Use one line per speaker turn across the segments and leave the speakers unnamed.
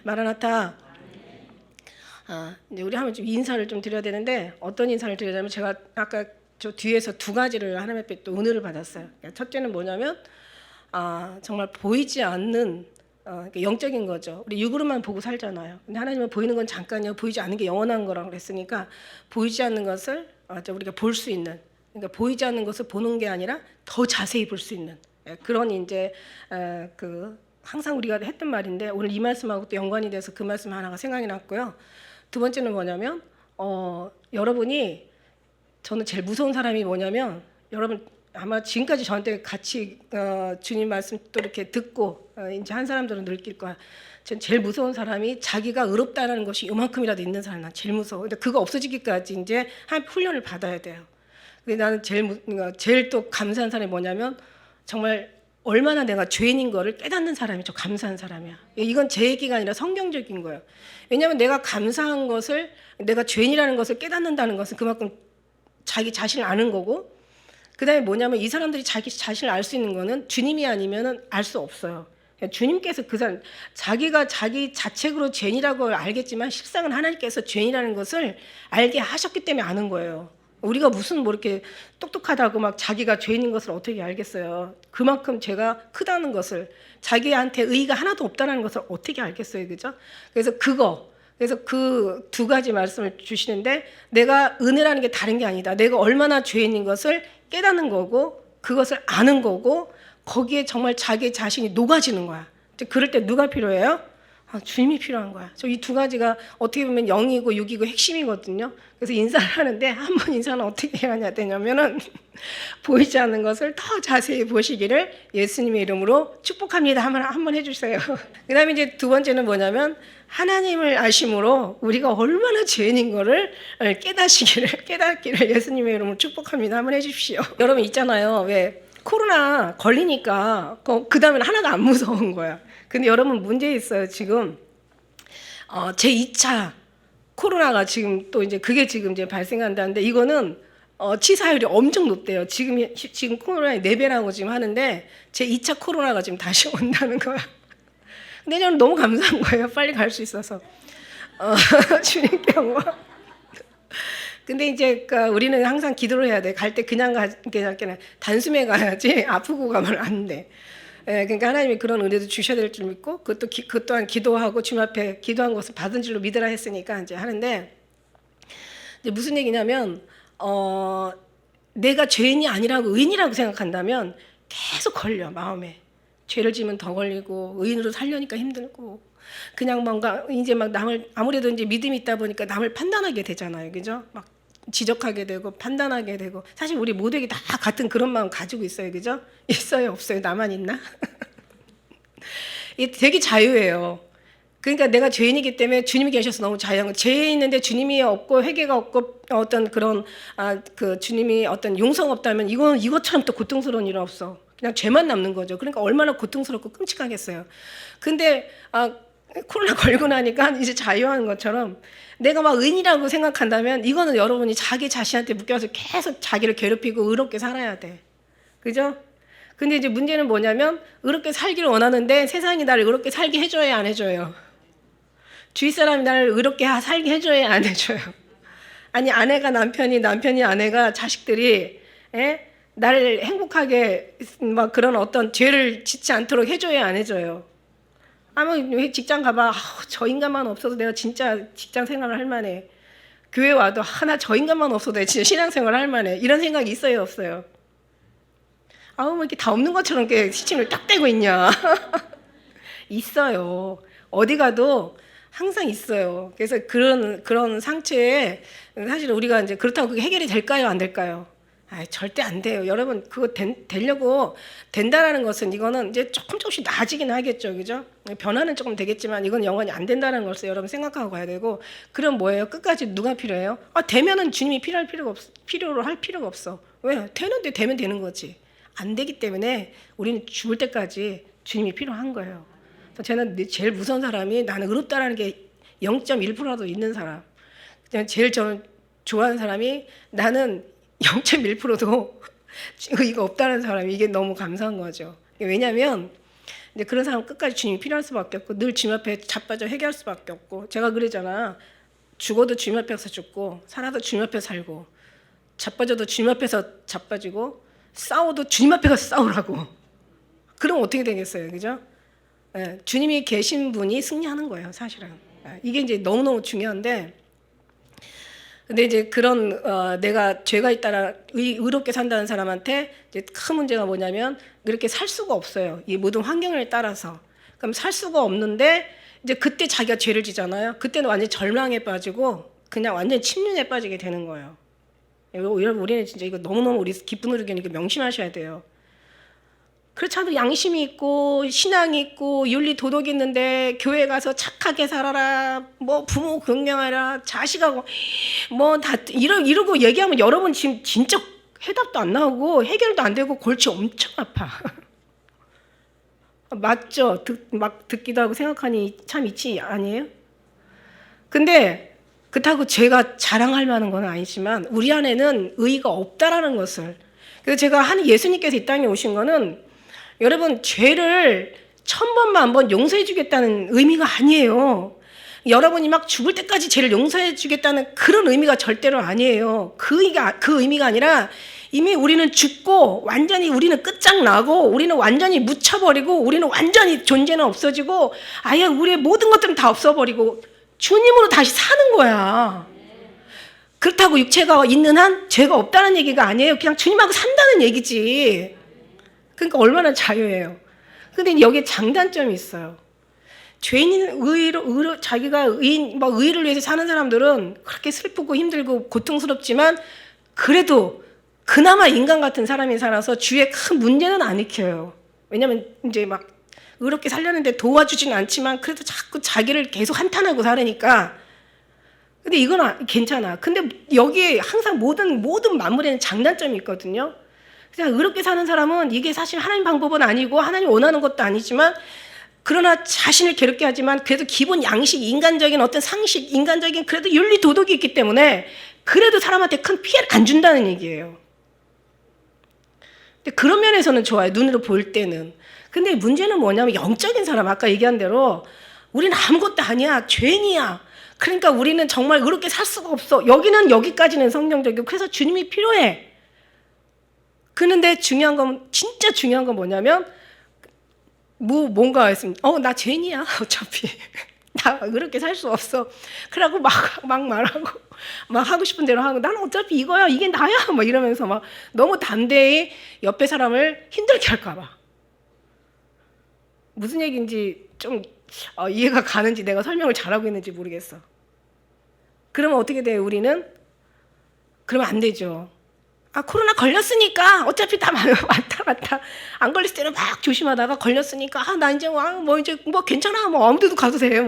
마라나타. 이제 우리 한번 좀 인사를 좀 드려야 되는데 어떤 인사를 드리냐면 제가 아까 저 뒤에서 두 가지를 하나님 앞에 또 은혜를 받았어요. 첫째는 뭐냐면 정말 보이지 않는 영적인 거죠. 우리 육으로만 보고 살잖아요. 근데 하나님은 보이는 건 잠깐이요, 보이지 않는 게 영원한 거라고 그랬으니까 보이지 않는 것을 우리가 볼 수 있는, 그러니까 보이지 않는 것을 보는 게 아니라 더 자세히 볼 수 있는 그런 이제 항상 우리가 했던 말인데 오늘 이 말씀하고 또 연관이 돼서 그 말씀 하나가 생각이 났고요. 두 번째는 뭐냐면 여러분이, 저는 제일 무서운 사람이 뭐냐면, 여러분 아마 지금까지 저한테 같이 주님 말씀 또 이렇게 듣고 이제 한 사람들은 느낄 거야. 전 제일 무서운 사람이 자기가 의롭다는 것이 요만큼이라도 있는 사람, 난 제일 무서워. 근데 그거 없어지기까지 이제 한 훈련을 받아야 돼요. 근데 나는 제일 또 감사한 사람이 뭐냐면, 정말 얼마나 내가 죄인인 거를 깨닫는 사람이 저 감사한 사람이야. 이건 제 얘기가 아니라 성경적인 거예요. 왜냐하면 내가 감사한 것을, 내가 죄인이라는 것을 깨닫는다는 것은 그만큼 자기 자신을 아는 거고, 그 다음에 뭐냐면 이 사람들이 자기 자신을 알 수 있는 거는 주님이 아니면 알 수 없어요. 주님께서 그 사람, 자기가 자기 자책으로 죄인이라고 알겠지만 실상은 하나님께서 죄인이라는 것을 알게 하셨기 때문에 아는 거예요. 우리가 무슨 뭐 이렇게 똑똑하다고 막 자기가 죄인인 것을 어떻게 알겠어요. 그만큼 죄가 크다는 것을, 자기한테 의의가 하나도 없다는 것을 어떻게 알겠어요. 그죠? 그래서 그 두 가지 말씀을 주시는데, 내가 은혜라는 게 다른 게 아니다. 내가 얼마나 죄인인 것을 깨닫는 거고, 그것을 아는 거고, 거기에 정말 자기 자신이 녹아지는 거야. 그럴 때 누가 필요해요? 주님이 필요한 거야. 저 이 두 가지가 어떻게 보면 영이고 육이고 핵심이거든요. 그래서 인사를 하는데 한 번 인사는 어떻게 해야 되냐면은 보이지 않는 것을 더 자세히 보시기를 예수님의 이름으로 축복합니다. 한번 해주세요. 그다음에 이제 두 번째는 뭐냐면, 하나님을 아심으로 우리가 얼마나 죄인인 거를 깨닫기를 예수님의 이름으로 축복합니다. 한번 해주십시오. 여러분 있잖아요. 왜 코로나 걸리니까 그 다음에는 하나도 안 무서운 거야. 근데 여러분 문제 있어요. 지금 제2차 코로나가 지금 또 이제 그게 지금 이제 발생한다는데, 이거는 치사율이 엄청 높대요. 지금 코로나의 4배라고 지금 하는데 제2차 코로나가 지금 다시 온다는 거야. 근데 저는 너무 감사한 거예요. 빨리 갈 수 있어서. 주님께 영광. 근데 이제 우리는 항상 기도를 해야 돼. 갈 때 그냥 단숨에 가야지 아프고 가면 안 돼. 그러니까 하나님이 그런 은혜도 주셔야 될 줄 믿고, 그것 또한 기도하고 주님 앞에 기도한 것을 받은 줄로 믿으라 했으니까 이제 하는데, 이제 무슨 얘기냐면 내가 죄인이 아니라고 의인이라고 생각한다면 계속 걸려, 마음에. 죄를 지면 더 걸리고, 의인으로 살려니까 힘들고, 그냥 뭔가 이제 막 남을, 아무래도 이제 믿음이 있다 보니까 남을 판단하게 되잖아요. 그죠? 막 지적하게 되고 판단하게 되고. 사실 우리 모두에게 다 같은 그런 마음 가지고 있어요. 그죠? 있어요, 없어요? 나만 있나? 이게 되게 자유예요. 그러니까 내가 죄인이기 때문에 주님이 계셔서 너무 자유한 거예요. 죄에 있는데 주님이 없고 회개가 없고 어떤 그런 주님이 어떤 용서가 없다면 이것처럼 또 고통스러운 일은 없어. 그냥 죄만 남는 거죠. 그러니까 얼마나 고통스럽고 끔찍하겠어요. 근데 코로나 걸리고 나니까 이제 자유한 것처럼 내가 막 의인이라고 생각한다면, 이거는 여러분이 자기 자신한테 묶여서 계속 자기를 괴롭히고 의롭게 살아야 돼. 그죠? 근데 이제 문제는 뭐냐면, 의롭게 살기를 원하는데 세상이 나를 의롭게 살게 해줘야 안 해줘요? 주위 사람이 나를 의롭게 살게 해줘야 안 해줘요? 아니, 아내가 남편이 아내가, 자식들이 나를 행복하게 막 그런 어떤 죄를 짓지 않도록 해줘야 안 해줘요? 아마 직장 가봐. 저 인간만 없어도 내가 진짜 직장 생활을 할 만해. 교회 와도 나 저 인간만 없어도 내가 진짜 신앙생활을 할 만해. 이런 생각이 있어요, 없어요? 뭐 이렇게 다 없는 것처럼 이렇게 시침을 딱 떼고 있냐? 있어요. 어디 가도 항상 있어요. 그래서 그런 상처에 사실 우리가 이제 그렇다고 그게 해결이 될까요, 안 될까요? 절대 안 돼요. 여러분, 그거 되려고 된다라는 것은, 이거는 이제 조금씩 나아지긴 하겠죠. 그죠? 변화는 조금 되겠지만 이건 영원히 안 된다는 것을 여러분 생각하고 가야 되고, 그럼 뭐예요? 끝까지 누가 필요해요? 되면은 주님이 필요로 할 필요가 없어. 왜? 되면 되는 거지. 안 되기 때문에 우리는 죽을 때까지 주님이 필요한 거예요. 그래서 저는 제일 무서운 사람이, 나는 의롭다라는 게 0.1%라도 있는 사람. 제일 저는 좋아하는 사람이, 나는 0.1%도 의의가 없다는 사람이, 이게 너무 감사한 거죠. 왜냐하면 근데 그런 사람 끝까지 주님이 필요할 수밖에 없고 늘 주님 앞에 자빠져 회개할 수밖에 없고 제가 그러잖아. 죽어도 주님 앞에서 죽고 살아도 주님 앞에서 살고 자빠져도 주님 앞에서 자빠지고 싸워도 주님 앞에 가서 싸우라고. 그럼 어떻게 되겠어요, 그죠? 예, 주님이 계신 분이 승리하는 거예요, 사실은. 예, 이게 이제 너무너무 중요한데, 근데 이제 그런 내가 죄가 있다라 의롭게 산다는 사람한테 이제 큰 문제가 뭐냐면 이렇게 살 수가 없어요. 이 모든 환경을 따라서. 그럼 살 수가 없는데 이제 그때 자기가 죄를 지잖아요. 그때는 완전 절망에 빠지고 그냥 완전 침륜에 빠지게 되는 거예요. 여러분 우리는 진짜 이거 너무너무 우리 기쁜 의료견이니까 명심하셔야 돼요. 그렇지 않아도 양심이 있고 신앙이 있고 윤리 도덕이 있는데 교회 가서 착하게 살아라, 뭐 부모 긍정하라, 자식하고 뭐 다 이러고 얘기하면 여러분 지금 진짜 해답도 안 나오고 해결도 안 되고 골치 엄청 아파. 맞죠? 막 듣기도 하고 생각하니 참 있지 아니에요? 근데 그렇다고 제가 자랑할 만한 건 아니지만 우리 안에는 의의가 없다라는 것을. 그래서 제가 한 예수님께서 이 땅에 오신 거는 여러분 죄를 1000번만 한번 용서해 주겠다는 의미가 아니에요. 여러분이 막 죽을 때까지 죄를 용서해 주겠다는 그런 의미가 절대로 아니에요. 그 의미가 아니라 이미 우리는 죽고 완전히 우리는 끝장나고 우리는 완전히 묻혀버리고 우리는 완전히 존재는 없어지고 아예 우리의 모든 것들은 다 없어버리고 주님으로 다시 사는 거야. 그렇다고 육체가 있는 한 죄가 없다는 얘기가 아니에요. 그냥 주님하고 산다는 얘기지. 그러니까 얼마나 자유해요. 근데 여기에 장단점이 있어요. 죄인인 의로 자기가 의를 위해서 사는 사람들은 그렇게 슬프고 힘들고 고통스럽지만 그래도 그나마 인간 같은 사람이 살아서 주위에 큰 문제는 안 일으켜요. 왜냐면 이제 막 의롭게 살려는데 도와주지는 않지만 그래도 자꾸 자기를 계속 한탄하고 살으니까. 근데 이건 괜찮아. 근데 여기에 항상 모든 만물에는 장단점이 있거든요. 그냥 의롭게 사는 사람은 이게 사실 하나님 방법은 아니고 하나님 원하는 것도 아니지만 그러나 자신을 괴롭게 하지만 그래도 기본 양식, 인간적인 어떤 상식, 인간적인 그래도 윤리 도덕이 있기 때문에 그래도 사람한테 큰 피해를 안 준다는 얘기예요. 근데 그런 면에서는 좋아요. 눈으로 볼 때는. 근데 문제는 뭐냐면 영적인 사람, 아까 얘기한 대로 우리는 아무것도 아니야. 죄인이야. 그러니까 우리는 정말 의롭게 살 수가 없어. 여기는 여기까지는 성경적이고 그래서 주님이 필요해. 그런데 중요한 건 진짜 중요한 건 뭐냐면 뭔가 했으면 나 죄인이야. 어차피 나 그렇게 살 수 없어. 그러고 막 말하고 막 하고 싶은 대로 하고 나는 어차피 이거야. 이게 나야. 막 이러면서 막 너무 담대히 옆에 사람을 힘들게 할까 봐. 무슨 얘기인지 좀 이해가 가는지 내가 설명을 잘하고 있는지 모르겠어. 그러면 어떻게 돼요? 우리는? 그러면 안 되죠. 코로나 걸렸으니까 어차피 다 맞다. 안 걸렸을 때는 막 조심하다가 걸렸으니까 나 이제 뭐 괜찮아. 뭐 아무 데도 가도 돼.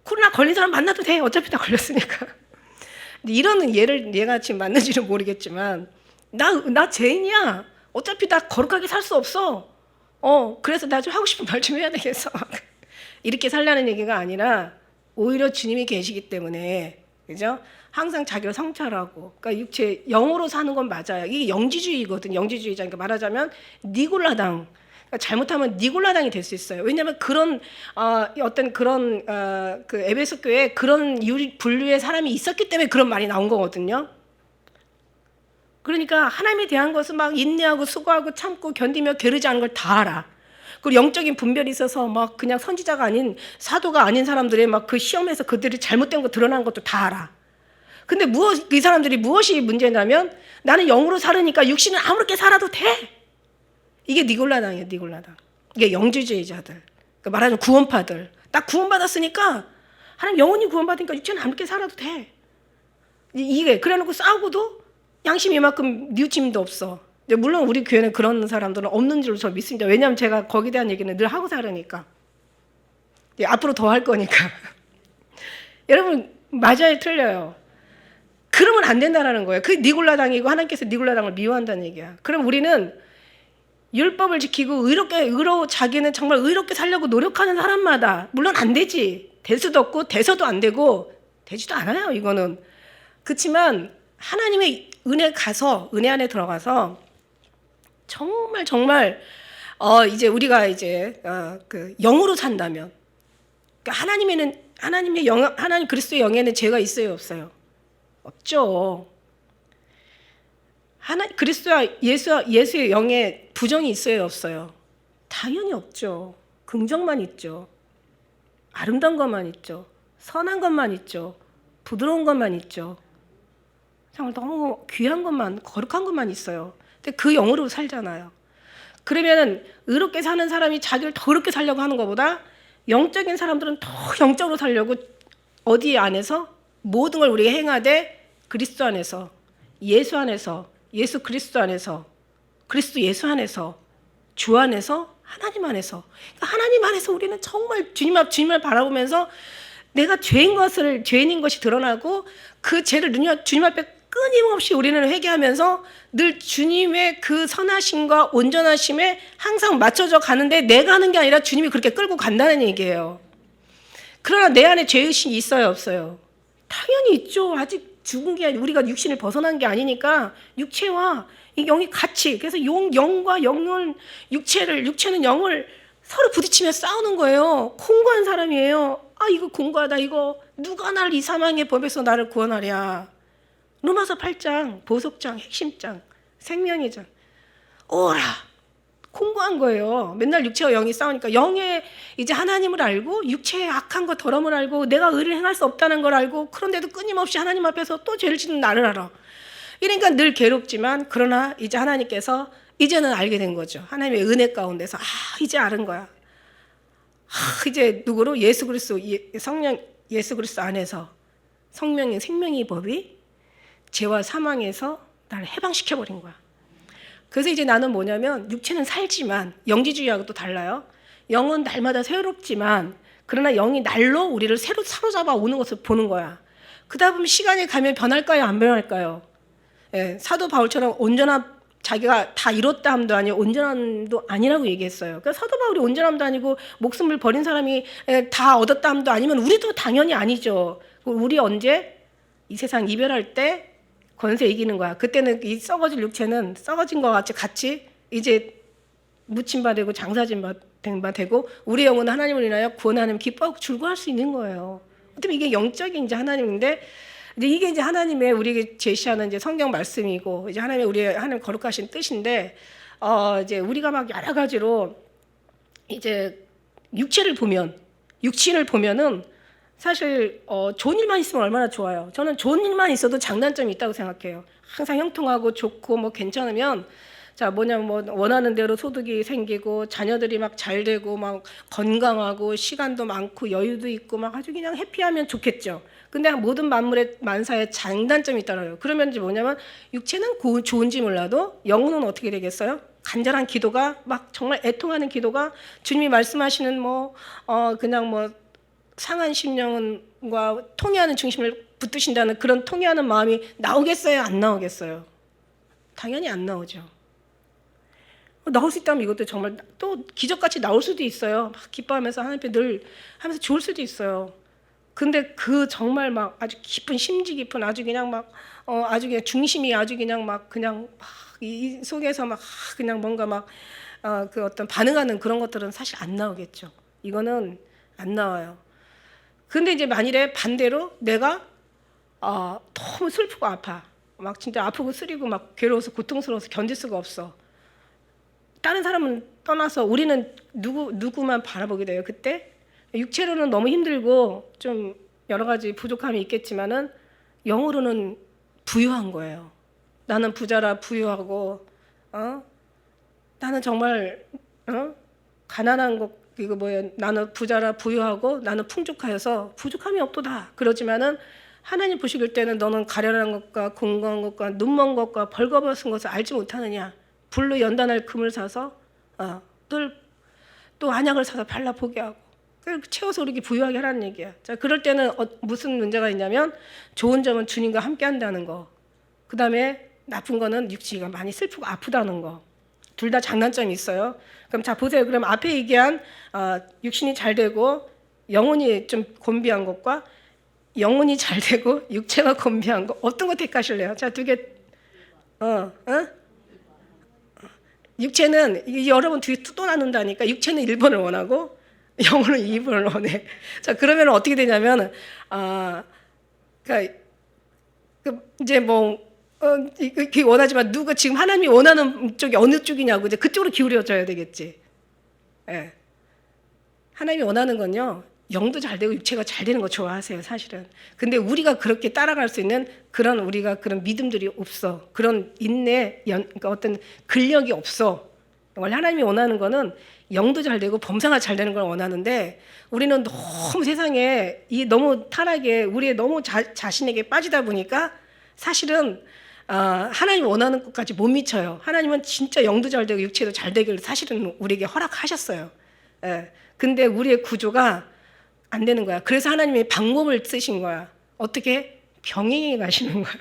코로나 걸린 사람 만나도 돼. 어차피 다 걸렸으니까. 근데 이런 얘가 지금 맞는지는 모르겠지만 나 죄인이야. 어차피 나 거룩하게 살 수 없어. 그래서 나 좀 하고 싶은 말 좀 해야 되겠어. 이렇게 살라는 얘기가 아니라 오히려 주님이 계시기 때문에 그죠? 항상 자기를 성찰하고, 그러니까 육체 영으로 사는 건 맞아요. 이게 영지주의거든. 영지주의자. 그러니까 말하자면 니골라당. 그러니까 잘못하면 니골라당이 될 수 있어요. 왜냐하면 그런 어떤 그런 그 에베소 교회에 그런 분류의 사람이 있었기 때문에 그런 말이 나온 거거든요. 그러니까 하나님에 대한 것은 막 인내하고 수고하고 참고 견디며 게으르지 않은 걸 다 알아. 그리고 영적인 분별이 있어서 막 그냥 선지자가 아닌 사도가 아닌 사람들의 막 그 시험에서 그들이 잘못된 거 드러난 것도 다 알아. 근데 이 사람들이 무엇이 문제냐면 나는 영으로 살으니까 육신은 아무렇게 살아도 돼. 이게 니골라당이에요. 니골라당. 이게 영지주의자들. 그러니까 말하자면 구원파들. 나 구원받았으니까 하나님 영원히 구원받으니까 육신은 아무렇게 살아도 돼. 이게 그래놓고 싸우고도 양심이 이만큼 뉘우침도 없어. 물론 우리 교회는 그런 사람들은 없는 줄로 저 믿습니다. 왜냐하면 제가 거기에 대한 얘기는 늘 하고 살으니까. 앞으로 더 할 거니까. 여러분 맞아요, 틀려요. 그러면 안 된다라는 거예요. 그 니골라당이고 하나님께서 니골라당을 미워한다는 얘기야. 그럼 우리는 율법을 지키고 자기는 정말 의롭게 살려고 노력하는 사람마다 물론 안 되지. 될 수도 없고 돼서도 안 되고 되지도 않아요. 이거는. 그렇지만 하나님의 은혜 안에 들어가서 정말 이제 우리가 이제 그 영으로 산다면, 그러니까 하나님 그리스도의 영에는 죄가 있어요, 없어요? 없죠. 그리스도와 예수의 영에 부정이 있어요, 없어요? 당연히 없죠. 긍정만 있죠. 아름다운 것만 있죠. 선한 것만 있죠. 부드러운 것만 있죠. 정말 너무 귀한 것만, 거룩한 것만 있어요. 근데 그 영으로 살잖아요. 그러면 의롭게 사는 사람이 자기를 더 의롭게 살려고 하는 것보다 영적인 사람들은 더 영적으로 살려고 어디 안에서 모든 걸 우리가 행하되 그리스도 안에서, 예수 안에서, 예수 그리스도 안에서, 그리스도 예수 안에서, 주 안에서, 하나님 안에서. 그러니까 하나님 안에서 우리는 정말 주님을 바라보면서 내가 죄인 것이 드러나고 그 죄를 주님 앞에 끊임없이 우리는 회개하면서 늘 주님의 그 선하심과 온전하심에 항상 맞춰져 가는데 내가 하는 게 아니라 주님이 그렇게 끌고 간다는 얘기예요. 그러나 내 안에 죄의식이 있어요, 없어요? 당연히 있죠. 아직 죽은 게 아니라 우리가 육신을 벗어난 게 아니니까 육체와 이 영이 같이, 그래서 영과 영은 육체는 영을 서로 부딪히며 싸우는 거예요. 공고한 사람이에요. 이거 공고하다. 이거 누가 날 이 사망의 법에서 나를 구원하랴. 로마서 8장 보석장 핵심장 생명의 장 오라 공고한 거예요. 맨날 육체와 영이 싸우니까 영의 이제 하나님을 알고 육체의 악한 것 더러움을 알고 내가 의를 행할 수 없다는 걸 알고 그런데도 끊임없이 하나님 앞에서 또 죄를 짓는 나를 알아. 이러니까 늘 괴롭지만 그러나 이제 하나님께서 이제는 알게 된 거죠. 하나님의 은혜 가운데서 이제 아는 거야. 이제 누구로? 예수 그리스도 성령 예수 그리스도 안에서 성령의 생명의 법이 죄와 사망에서 나를 해방시켜버린 거야. 그래서 이제 나는 뭐냐면 육체는 살지만 영지주의하고 또 달라요. 영은 날마다 새롭지만 그러나 영이 날로 우리를 새로 사로잡아 오는 것을 보는 거야. 그러다 보면 시간이 가면 변할까요? 안 변할까요? 사도 바울처럼 자기가 다 이뤘다 함도 아니고 온전함도 아니라고 얘기했어요. 그러니까 사도 바울이 온전함도 아니고 목숨을 버린 사람이 다 얻었다 함도 아니면 우리도 당연히 아니죠. 우리 언제? 이 세상 이별할 때 권세 이기는 거야. 그때는 이 썩어질 육체는 썩어진 것 같이 이제 묻힌바 되고 장사진 바 되고 우리 영혼은 하나님을 인하여 구원하는 기뻐하고 즐거워할 수 있는 거예요. 어떻게 이게 영적인 이제 하나님인데 이게 이제 하나님의 우리에게 제시하는 이제 성경 말씀이고 이제 하나님 거룩하신 뜻인데 이제 우리가 막 여러 가지로 이제 육신을 보면은 사실 좋은 일만 있으면 얼마나 좋아요. 저는 좋은 일만 있어도 장단점이 있다고 생각해요. 항상 형통하고 좋고 뭐 괜찮으면 원하는 대로 소득이 생기고 자녀들이 막 잘 되고 막 건강하고 시간도 많고 여유도 있고 막 아주 그냥 해피하면 좋겠죠. 근데 모든 만사에 장단점이 있더라고요. 그러면 이제 뭐냐면 육체는 좋은지 몰라도 영혼은 어떻게 되겠어요? 간절한 기도가 막 정말 애통하는 기도가 주님이 말씀하시는 그냥 상한 심령과 통회하는 중심을 붙드신다는 그런 통회하는 마음이 나오겠어요? 안 나오겠어요? 당연히 안 나오죠. 나올 수 있다면 이것도 정말 또 기적같이 나올 수도 있어요. 막 기뻐하면서 하나님 앞에 늘 하면서 좋을 수도 있어요. 근데 그 정말 막 아주 깊은 심지 깊은 아주 그냥 아주 그냥 중심이 아주 그냥 이 속에서 그냥 뭔가 그 어떤 반응하는 그런 것들은 사실 안 나오겠죠. 이거는 안 나와요. 근데 이제 만일에 반대로 내가 너무 슬프고 아파. 막 진짜 아프고 쓰리고 막 괴로워서 고통스러워서 견딜 수가 없어. 다른 사람은 떠나서 우리는 누구만 바라보게 돼요. 그때 육체로는 너무 힘들고 좀 여러 가지 부족함이 있겠지만은 영으로는 부유한 거예요. 나는 부자라 부유하고 나는 정말 가난한 것 이거 뭐예요? 나는 부자라 부유하고 나는 풍족하여서 부족함이 없도다. 그러지만은 하나님 보시길 때는 너는 가련한 것과 공고한 것과 눈먼 것과 벌거벗은 것을 알지 못하느냐. 불로 연단할 금을 사서 또 안약을 사서 발라 보게 하고 채워서 우리에게 부유하게 하라는 얘기야. 자, 그럴 때는 무슨 문제가 있냐면 좋은 점은 주님과 함께 한다는 거. 그 다음에 나쁜 거는 육체가 많이 슬프고 아프다는 거. 둘 다 장단점이 있어요. 그럼 자 보세요. 그럼 앞에 얘기한 육신이 잘 되고 영혼이 좀 곤비한 것과 영혼이 잘 되고 육체가 곤비한 거 어떤 거 택하실래요? 자, 두 개. 육체는 이게 여러 번 뒤에 또 나눈다니까. 육체는 1번을 원하고 영혼은 2번을 원해. 자, 그러면 어떻게 되냐면 그러니까 이제 뭐 이렇게 원하지만 누가 지금 하나님이 원하는 쪽이 어느 쪽이냐고 이제 그쪽으로 기울여져야 되겠지. 예. 하나님이 원하는 건요, 영도 잘 되고 육체가 잘 되는 거 좋아하세요, 사실은. 근데 우리가 그렇게 따라갈 수 있는 그런 우리가 그런 믿음들이 없어. 그런 인내, 그러니까 어떤 근력이 없어. 원래 하나님이 원하는 거는 영도 잘 되고 범사가 잘 되는 걸 원하는데, 우리는 너무 세상에 이 너무 타락에 우리의 너무 자신에게 빠지다 보니까 사실은 하나님 원하는 것까지 못 미쳐요. 하나님은 진짜 영도 잘 되고 육체도 잘 되기를 사실은 우리에게 허락하셨어요. 예. 근데 우리의 구조가 안 되는 거야. 그래서 하나님이 방법을 쓰신 거야. 어떻게? 병행해 가시는 거야.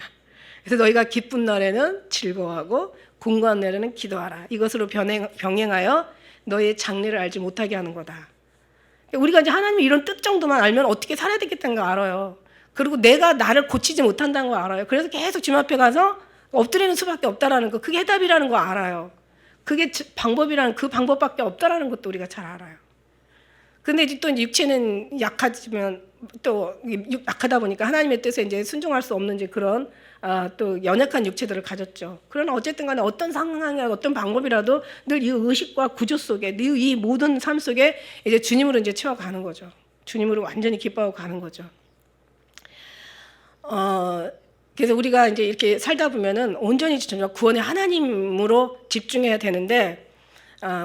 그래서 너희가 기쁜 날에는 즐거워하고 공고한 날에는 기도하라. 이것으로 병행하여 너희의 장래를 알지 못하게 하는 거다. 우리가 이제 하나님이 이런 뜻 정도만 알면 어떻게 살아야 되겠다는 거 알아요. 그리고 내가 나를 고치지 못한다는 거 알아요. 그래서 계속 주님 앞에 가서 엎드리는 수밖에 없다라는 거, 그게 해답이라는 거 알아요. 그게 방법이라는 그 방법밖에 없다라는 것도 우리가 잘 알아요. 근데 이제 또 육체는 약하지만 또 약하다 보니까 하나님의 뜻에 이제 순종할 수 없는 이제 그런 또 연약한 육체들을 가졌죠. 그러나 어쨌든 간에 어떤 상황이나 어떤 방법이라도 늘 이 의식과 구조 속에, 늘 이 모든 삶 속에 이제 주님으로 이제 채워가는 거죠. 주님으로 완전히 기뻐하고 가는 거죠. 그래서 우리가 이제 이렇게 살다 보면은 온전히 전혀 구원의 하나님으로 집중해야 되는데,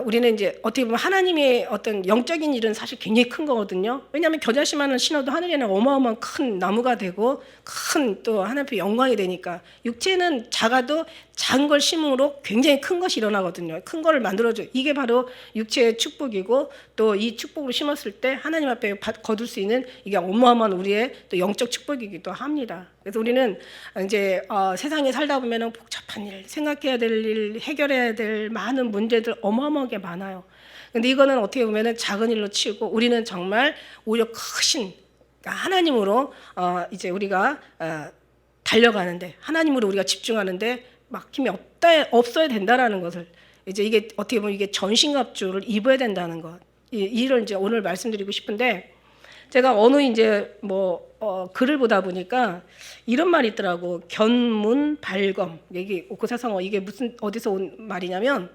우리는 이제 어떻게 보면 하나님의 어떤 영적인 일은 사실 굉장히 큰 거거든요. 왜냐하면 겨자씨만을 신어도 하늘에는 어마어마한 큰 나무가 되고 큰 또 하나님 앞에 영광이 되니까, 육체는 작아도 작은 걸 심음으로 굉장히 큰 것이 일어나거든요. 큰 거를 만들어줘. 이게 바로 육체의 축복이고, 또 이 축복으로 심었을 때 하나님 앞에 거둘 수 있는 이게 어마어마한 우리의 또 영적 축복이기도 합니다. 그래서 우리는 이제 세상에 살다 보면은 복잡한 일, 생각해야 될 일, 해결해야 될 많은 문제들 어마어마하게 많아요. 근데 이거는 어떻게 보면은 작은 일로 치우고, 우리는 정말 오히려 크신 하나님으로 이제 우리가 달려가는데, 하나님으로 우리가 집중하는데 막힘이 없어야 된다라는 것을, 이제 이게 어떻게 보면 이게 전신갑주를 입어야 된다는 것, 이를 이제 오늘 말씀드리고 싶은데, 제가 어느 이제 글을 보다 보니까 이런 말이 있더라고. 견문발검. 이게 고사성어, 이게 무슨 어디서 온 말이냐면,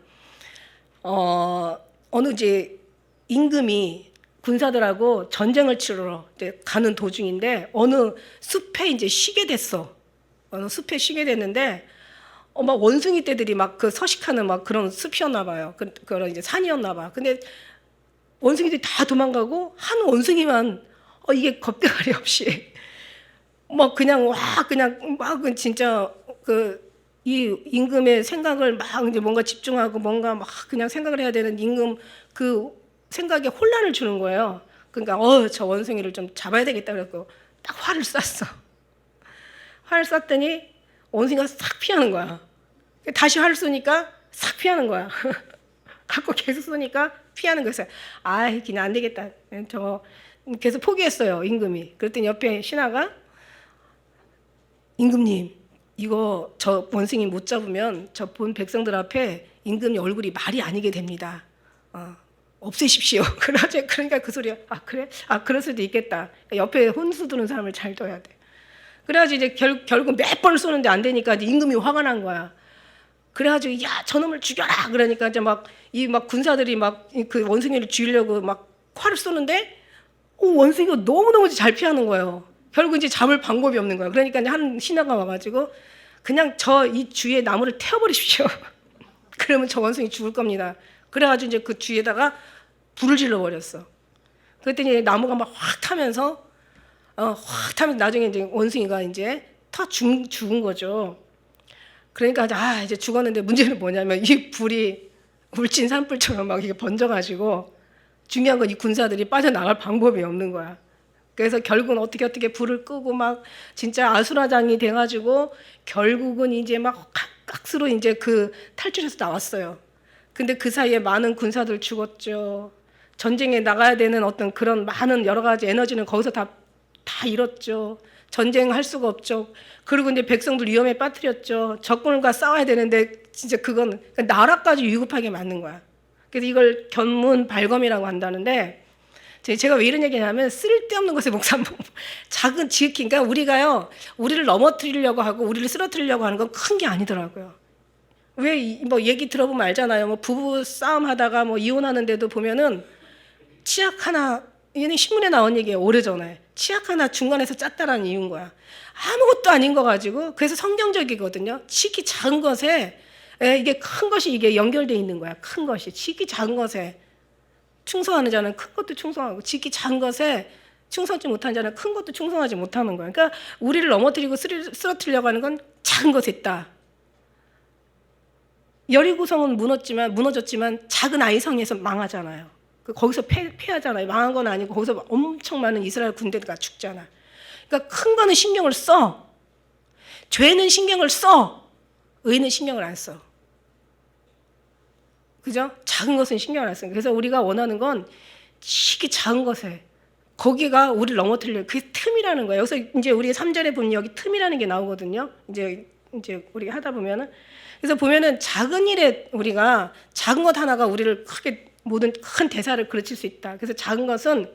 어느 이제 임금이 군사들하고 전쟁을 치러 이제 가는 도중인데 어느 숲에 이제 쉬게 됐어. 어느 숲에 쉬게 됐는데 막 원숭이 떼들이 막 그 서식하는 막 그런 숲이었나 봐요. 그런 이제 산이었나 봐. 근데 원숭이들이 다 도망가고 한 원숭이만 이게 겁대가리 없이 막 그냥 진짜 이 임금의 생각을 막 이제 뭔가 집중하고 뭔가 막 그냥 생각을 해야 되는 임금 그 생각에 혼란을 주는 거예요. 그러니까 저 원숭이를 좀 잡아야 되겠다 그래서 딱 활을 쐈어. 활을 쐈더니 원숭이가 싹 피하는 거야. 다시 활을 쏘니까 싹 피하는 거야. 갖고 계속 쏘니까 피하는 거였어요. 그냥 안 되겠다. 저 계속 포기했어요, 임금이. 그랬더니 옆에 신하가, 임금님, 이거 저 원숭이 못 잡으면 저 본 백성들 앞에 임금님 얼굴이 말이 아니게 됩니다. 없애십시오. 그러니까 그 소리야. 그래? 그럴 수도 있겠다. 옆에 혼수 두는 사람을 잘 둬야 돼. 그래가지고 이제 결국 몇 번을 쏘는데 안 되니까 이제 임금이 화가 난 거야. 그래가지고 저놈을 죽여라. 그러니까 이제 막 군사들이 막 그 원숭이를 죽이려고 막 활을 쏘는데 원숭이가 너무너무 잘 피하는 거예요. 결국 이제 잡을 방법이 없는 거예요. 그러니까 이제 한 신하가 와가지고 그냥 이 주위에 나무를 태워버리십시오. 그러면 저 원숭이 죽을 겁니다. 그래가지고 이제 그 주위에다가 불을 질러버렸어. 그랬더니 나무가 막 확 타면서 나중에 이제 원숭이가 이제 죽은 거죠. 그러니까 이제 죽었는데 문제는 뭐냐면 이 불이 울진 산불처럼 막 이게 번져가지고 중요한 건 이 군사들이 빠져나갈 방법이 없는 거야. 그래서 결국은 어떻게 불을 끄고 막 진짜 아수라장이 돼가지고 결국은 이제 막 가스로 이제 그 탈출해서 나왔어요. 근데 그 사이에 많은 군사들 죽었죠. 전쟁에 나가야 되는 어떤 그런 많은 여러 가지 에너지는 거기서 다 잃었죠. 전쟁할 수가 없죠. 그리고 이제 백성들 위험에 빠뜨렸죠. 적군과 싸워야 되는데 진짜 그건 나라까지 위급하게 만든 거야. 그래서 이걸 견문 발검이라고 한다는데, 제가 왜 이런 얘기냐면 쓸데없는 것에 목삼 작은 지극히, 그러니까 우리가요, 우리를 넘어뜨리려고 하고 우리를 쓰러뜨리려고 하는 건 큰 게 아니더라고요. 왜 뭐 얘기 들어보면 알잖아요. 뭐 부부 싸움 하다가 뭐 이혼하는데도 보면은 치약 하나, 얘는 신문에 나온 얘기예요. 오래전에 치약 하나 중간에서 짰다라는 이유인 거야. 아무것도 아닌 거 가지고. 그래서 성경적이거든요. 지극히 작은 것에 이게 큰 것이 이게 연결돼 있는 거야. 큰 것이 지극히 작은 것에 충성하는 자는 큰 것도 충성하고, 지극히 작은 것에 충성하지 못하는 자는 큰 것도 충성하지 못하는 거야. 그러니까 우리를 넘어뜨리고 쓰러뜨리려고 하는 건 작은 것에 있다. 여리고성은 무너졌지만 작은 아이성에서 망하잖아요. 거기서 패하잖아요. 망한 건 아니고 거기서 엄청 많은 이스라엘 군대가 죽잖아. 그러니까 큰 거는 신경을 써. 죄는 신경을 써. 의는 신경을 안 써. 그죠? 작은 것은 신경을 안 써. 그래서 우리가 원하는 건 시기 작은 것에, 거기가 우리를 넘어뜨리려, 그게 틈이라는 거예요. 여기서 이제 우리 3절에 보면 여기 틈이라는 게 나오거든요. 이제 우리 하다 보면은. 그래서 보면은 작은 일에 우리가 작은 것 하나가 우리를 크게 모든 큰 대사를 그르칠 수 있다. 그래서 작은 것은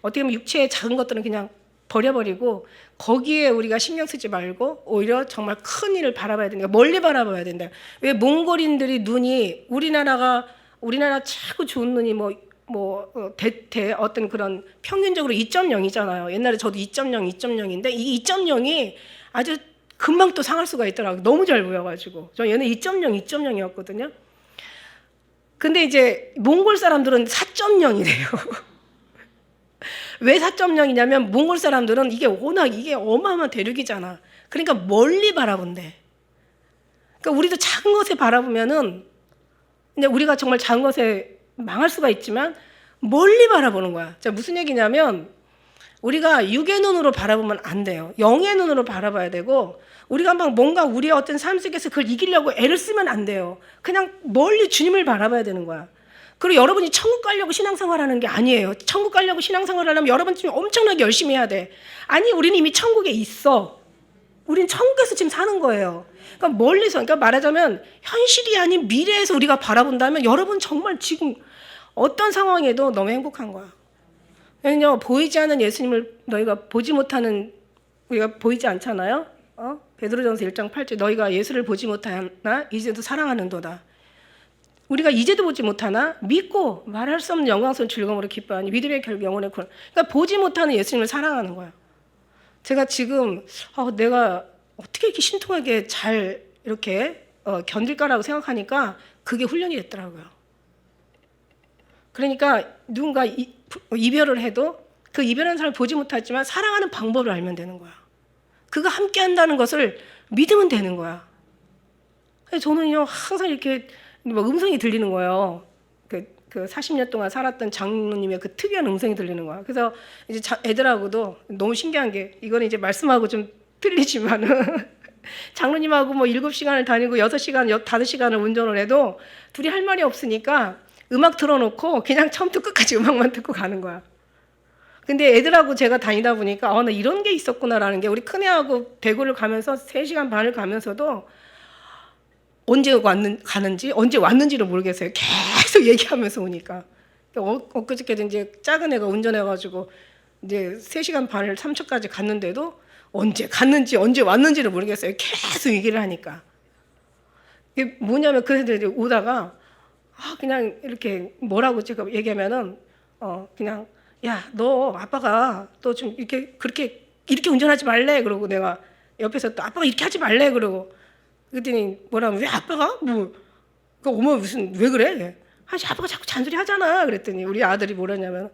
어떻게 보면 육체의 작은 것들은 그냥 버려버리고 거기에 우리가 신경 쓰지 말고 오히려 정말 큰 일을 바라봐야 된다. 멀리 바라봐야 된다. 왜 몽골인들이 눈이 우리나라 최고 좋은 눈이 어떤 그런 평균적으로 2.0이잖아요. 옛날에 저도 2.0인데 이 2.0이 아주 금방 또 상할 수가 있더라고요. 너무 잘 보여가지고. 저 얘는 2.0이었거든요. 근데 이제 몽골 사람들은 4.0이래요. 왜 4.0이냐면 몽골 사람들은 이게 워낙 이게 어마어마한 대륙이잖아. 그러니까 멀리 바라본대. 그러니까 우리도 작은 것에 바라보면은 근데 우리가 정말 작은 것에 망할 수가 있지만 멀리 바라보는 거야. 자, 무슨 얘기냐면 우리가 육의 눈으로 바라보면 안 돼요. 영의 눈으로 바라봐야 되고, 우리가 막 뭔가 우리의 어떤 삶 속에서 그걸 이기려고 애를 쓰면 안 돼요. 그냥 멀리 주님을 바라봐야 되는 거야. 그리고 여러분이 천국 가려고 신앙생활하는 게 아니에요. 천국 가려고 신앙생활을 하려면 여러분 지금 엄청나게 열심히 해야 돼. 아니, 우리는 이미 천국에 있어. 우린 천국에서 지금 사는 거예요. 그러니까 멀리서, 그러니까 말하자면 현실이 아닌 미래에서 우리가 바라본다면 여러분 정말 지금 어떤 상황에도 너무 행복한 거야. 왜냐면 보이지 않는 예수님을 너희가 보지 못하는, 우리가 보이지 않잖아요. 베드로전서 1장 8절 너희가 예수를 보지 못하나 이제도 사랑하는도다. 우리가 이제도 보지 못하나 믿고 말할 수 없는 영광스러운 즐거움으로 기뻐하니 믿음의 결국 영혼의 구원. 그러니까 보지 못하는 예수님을 사랑하는 거야. 제가 지금 내가 어떻게 이렇게 신통하게 잘 이렇게 견딜까라고 생각하니까 그게 훈련이 됐더라고요. 그러니까 누군가 이별을 해도 그 이별한 사람을 보지 못하지만 사랑하는 방법을 알면 되는 거야. 그가 함께 한다는 것을 믿으면 되는 거야. 저는요 항상 이렇게 음성이 들리는 거예요. 그 40년 동안 살았던 장로님의 그 특이한 음성이 들리는 거야. 그래서 이제 애들하고도 너무 신기한 게, 이거는 이제 말씀하고 좀 틀리지만은 장로님하고 7시간을 다니고 6시간, 5시간을 운전을 해도 둘이 할 말이 없으니까 음악 틀어놓고 그냥 처음부터 끝까지 음악만 듣고 가는 거야. 근데 애들하고 제가 다니다 보니까 나 이런 게 있었구나라는 게, 우리 큰애하고 대구를 가면서 3시간 반을 가면서도 언제 가는지 언제 왔는지를 모르겠어요. 계속 얘기하면서 오니까. 엊그저께도 이제 작은 애가 운전해가지고 이제 3시간 반을 삼척까지 갔는데도 언제 갔는지 언제 왔는지를 모르겠어요. 계속 얘기를 하니까. 이게 뭐냐면 그 애들이 오다가 그냥 이렇게 뭐라고 제가 얘기하면은 그냥 야, 너 아빠가 또 좀 이렇게 운전하지 말래. 그러고 내가 옆에서 또 아빠가 이렇게 하지 말래. 그러고 그랬더니 뭐라면 왜 아빠가 그 어머 무슨 왜 그래? 아빠가 자꾸 잔소리 하잖아. 그랬더니 우리 아들이 뭐라냐면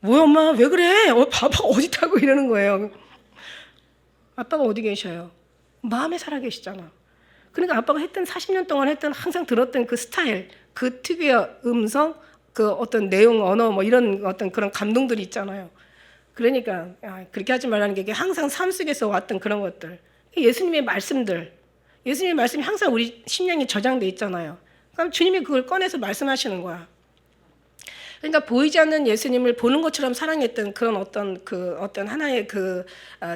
뭐야 엄마 왜 그래? 아빠가 어디 타고 이러는 거예요. 아빠가 어디 계셔요? 마음에 살아 계시잖아. 그러니까 아빠가 40년 동안 항상 들었던 그 스타일, 그 특유의 음성, 그 어떤 내용, 언어 이런 어떤 그런 감동들이 있잖아요. 그러니까 그렇게 하지 말라는 게 항상 삶 속에서 왔던 그런 것들. 예수님의 말씀이 항상 우리 심령에 저장돼 있잖아요. 그럼 주님이 그걸 꺼내서 말씀하시는 거야. 그러니까 보이지 않는 예수님을 보는 것처럼 사랑했던 그런 어떤 하나의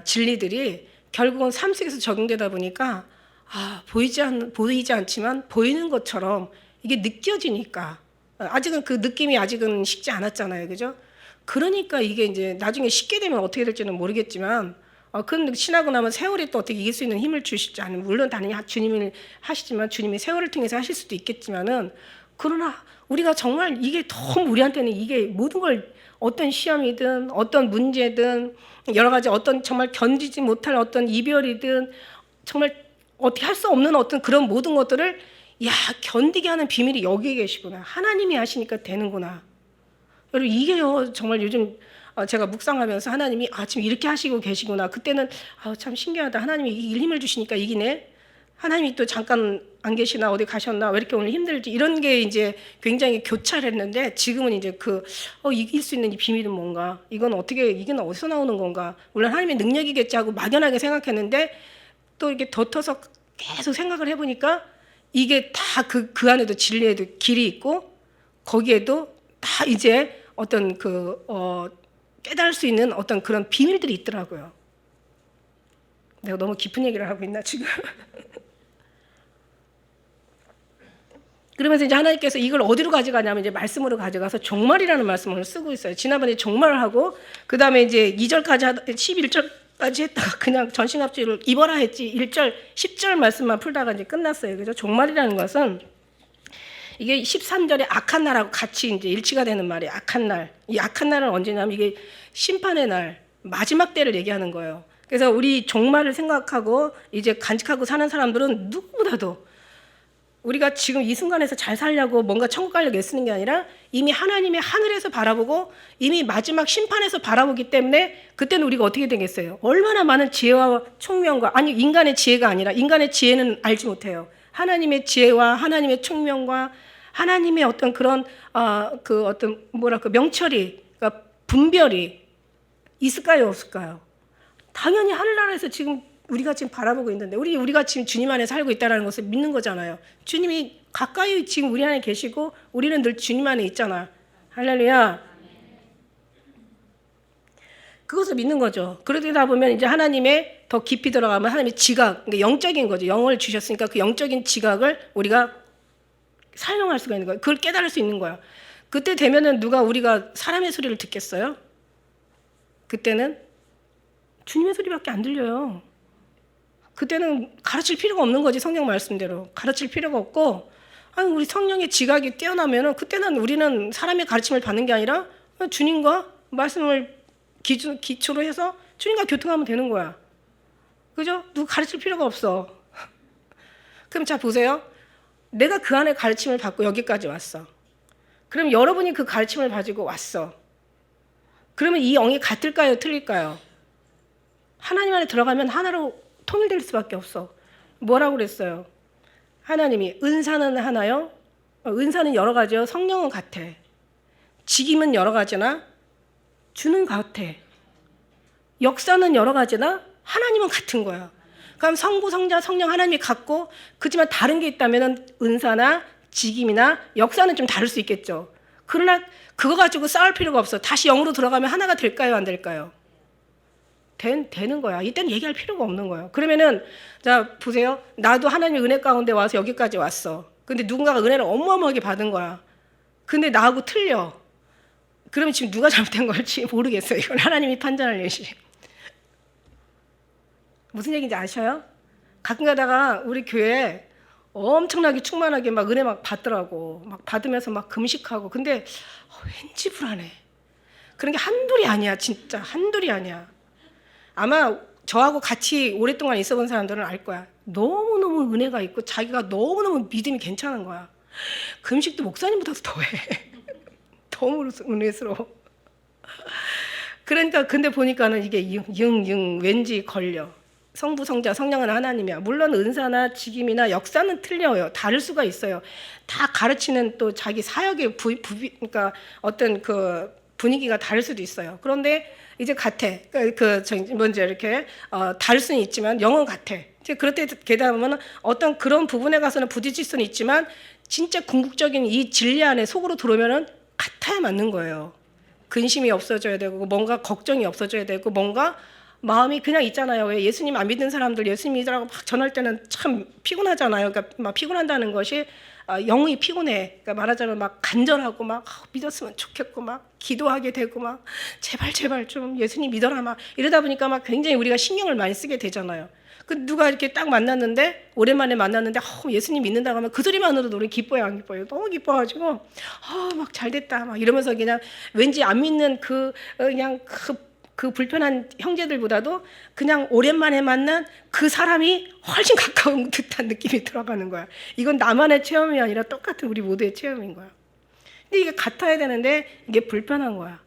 진리들이 결국은 삶 속에서 적용되다 보니까 보이지 않지만 보이는 것처럼 이게 느껴지니까 아직은 그 느낌이 아직은 식지 않았잖아요, 그죠? 그러니까 이게 이제 나중에 식게 되면 어떻게 될지는 모르겠지만, 그건 지나고 나면 세월이 또 어떻게 이길 수 있는 힘을 주실지 아니면 물론 당연히 주님이 하시지만 주님이 세월을 통해서 하실 수도 있겠지만은 그러나 우리가 정말 이게 너무 우리한테는 이게 모든 걸 어떤 시험이든 어떤 문제든 여러 가지 어떤 정말 견디지 못할 어떤 이별이든 정말 어떻게 할 수 없는 어떤 그런 모든 것들을 견디게 하는 비밀이 여기에 계시구나. 하나님이 하시니까 되는구나. 여러분 이게요 정말 요즘 제가 묵상하면서 하나님이 지금 이렇게 하시고 계시구나. 그때는 참 신기하다. 하나님이 힘을 주시니까 이기네. 하나님이 또 잠깐 안 계시나 어디 가셨나 왜 이렇게 오늘 힘들지 이런 게 이제 굉장히 교차했는데 지금은 이제 이길 수 있는 이 비밀은 뭔가 이건 어디서 나오는 건가 물론 하나님의 능력이겠지 하고 막연하게 생각했는데 또 이렇게 덧어서 계속 생각을 해보니까 이게 다 그 안에도 진리에도 길이 있고 거기에도 다 이제 어떤 깨달을 수 있는 어떤 그런 비밀들이 있더라고요. 내가 너무 깊은 얘기를 하고 있나 지금? 그러면서 이제 하나님께서 이걸 어디로 가져가냐면 이제 말씀으로 가져가서 종말이라는 말씀을 쓰고 있어요. 지난번에 종말을 하고 그 다음에 이제 2절까지 11절까지 했다가 그냥 전신갑주를 입어라 했지 1절, 10절 말씀만 풀다가 이제 끝났어요. 그죠? 종말이라는 것은 이게 13절에 악한 날하고 같이 이제 일치가 되는 말이에요. 악한 날. 이 악한 날은 언제냐면 이게 심판의 날, 마지막 때를 얘기하는 거예요. 그래서 우리 종말을 생각하고 이제 간직하고 사는 사람들은 누구보다도 우리가 지금 이 순간에서 잘 살려고 뭔가 천국 가려고 애쓰는 게 아니라 이미 하나님의 하늘에서 바라보고 이미 마지막 심판에서 바라보기 때문에 그때는 우리가 어떻게 되겠어요? 얼마나 많은 지혜와 총명과 아니 인간의 지혜가 아니라 인간의 지혜는 알지 못해요. 하나님의 지혜와 하나님의 총명과 하나님의 어떤 그런 명철이 그러니까 분별이 있을까요, 없을까요? 당연히 하늘나라에서 지금 우리가 지금 바라보고 있는데 우리가 지금 주님 안에 살고 있다는 것을 믿는 거잖아요. 주님이 가까이 지금 우리 안에 계시고 우리는 늘 주님 안에 있잖아. 할렐루야. 그것을 믿는 거죠. 그러다 보면 이제 하나님의 더 깊이 들어가면 하나님의 지각, 그러니까 영적인 거죠. 영을 주셨으니까 그 영적인 지각을 우리가 사용할 수가 있는 거예요. 그걸 깨달을 수 있는 거예요. 그때 되면은 우리가 사람의 소리를 듣겠어요? 그때는 주님의 소리밖에 안 들려요. 그때는 가르칠 필요가 없는 거지. 성경 말씀대로 가르칠 필요가 없고 우리 성령의 지각이 뛰어나면은 그때는 우리는 사람의 가르침을 받는 게 아니라 주님과 말씀을 기초로 해서 주님과 교통하면 되는 거야. 그죠? 누구 가르칠 필요가 없어. 그럼 자 보세요. 내가 그 안에 가르침을 받고 여기까지 왔어. 그럼 여러분이 그 가르침을 가지고 왔어. 그러면 이 영이 같을까요? 틀릴까요? 하나님 안에 들어가면 하나로 통일될 수밖에 없어. 뭐라고 그랬어요? 하나님이 은사는 하나요? 은사는 여러 가지요. 성령은 같아. 직임은 여러 가지나 주는 같아. 역사는 여러 가지나 하나님은 같은 거야. 그럼 성부, 성자, 성령 하나님이 같고 그렇지만 다른 게 있다면 은사나 직임이나 역사는 좀 다를 수 있겠죠. 그러나 그거 가지고 싸울 필요가 없어. 다시 영으로 들어가면 하나가 될까요? 안 될까요? 되는 거야. 이때는 얘기할 필요가 없는 거예요. 그러면은 자 보세요. 나도 하나님의 은혜 가운데 와서 여기까지 왔어. 근데 누군가가 은혜를 어마어마하게 받은 거야. 근데 나하고 틀려. 그러면 지금 누가 잘못된 걸지 모르겠어요. 이건 하나님이 판단할 일이지. 무슨 얘기인지 아셔요? 가끔 가다가 우리 교회에 엄청나게 충만하게 막 은혜 막 받더라고. 막 받으면서 막 금식하고. 근데 왠지 불안해. 그런 게 한둘이 아니야. 진짜 한둘이 아니야. 아마 저하고 같이 오랫동안 있어본 사람들은 알 거야. 너무너무 은혜가 있고 자기가 너무너무 믿음이 괜찮은 거야. 금식도 목사님보다도 더해. 너무 은혜스러워. 그러니까 근데 보니까는 이게 왠지 걸려. 성부, 성자, 성령은 하나님이야. 물론 은사나 직임이나 역사는 틀려요. 다를 수가 있어요. 다 가르치는 또 자기 사역의 그러니까 어떤 그 분위기가 다를 수도 있어요. 그런데 이제 같아. 먼저 이렇게 다를 수는 있지만 영은 같아. 이제 그럴 때 게다가 보면 어떤 그런 부분에 가서는 부딪힐 수는 있지만 진짜 궁극적인 이 진리 안에 속으로 들어오면은 같아야 맞는 거예요. 근심이 없어져야 되고 뭔가 걱정이 없어져야 되고 뭔가 마음이 그냥 있잖아요. 왜 예수님 안 믿는 사람들 예수님 믿으라고 막 전할 때는 참 피곤하잖아요. 그러니까 막 피곤한다는 것이 영이 피곤해. 그러니까 말하자면 막 간절하고 막 믿었으면 좋겠고 막 기도하게 되고 막 제발 좀 예수님 믿어라 막 이러다 보니까 막 굉장히 우리가 신경을 많이 쓰게 되잖아요. 그 누가 이렇게 딱 만났는데 오랜만에 만났는데 예수님 믿는다고 하면 그 소리만으로도 우리 기뻐요 안 기뻐요? 너무 기뻐가지고 막 잘됐다 막 이러면서 그냥 왠지 안 믿는 그냥 그 불편한 형제들보다도 그냥 오랜만에 만난 그 사람이 훨씬 가까운 듯한 느낌이 들어가는 거야. 이건 나만의 체험이 아니라 똑같은 우리 모두의 체험인 거야. 근데 이게 같아야 되는데 이게 불편한 거야.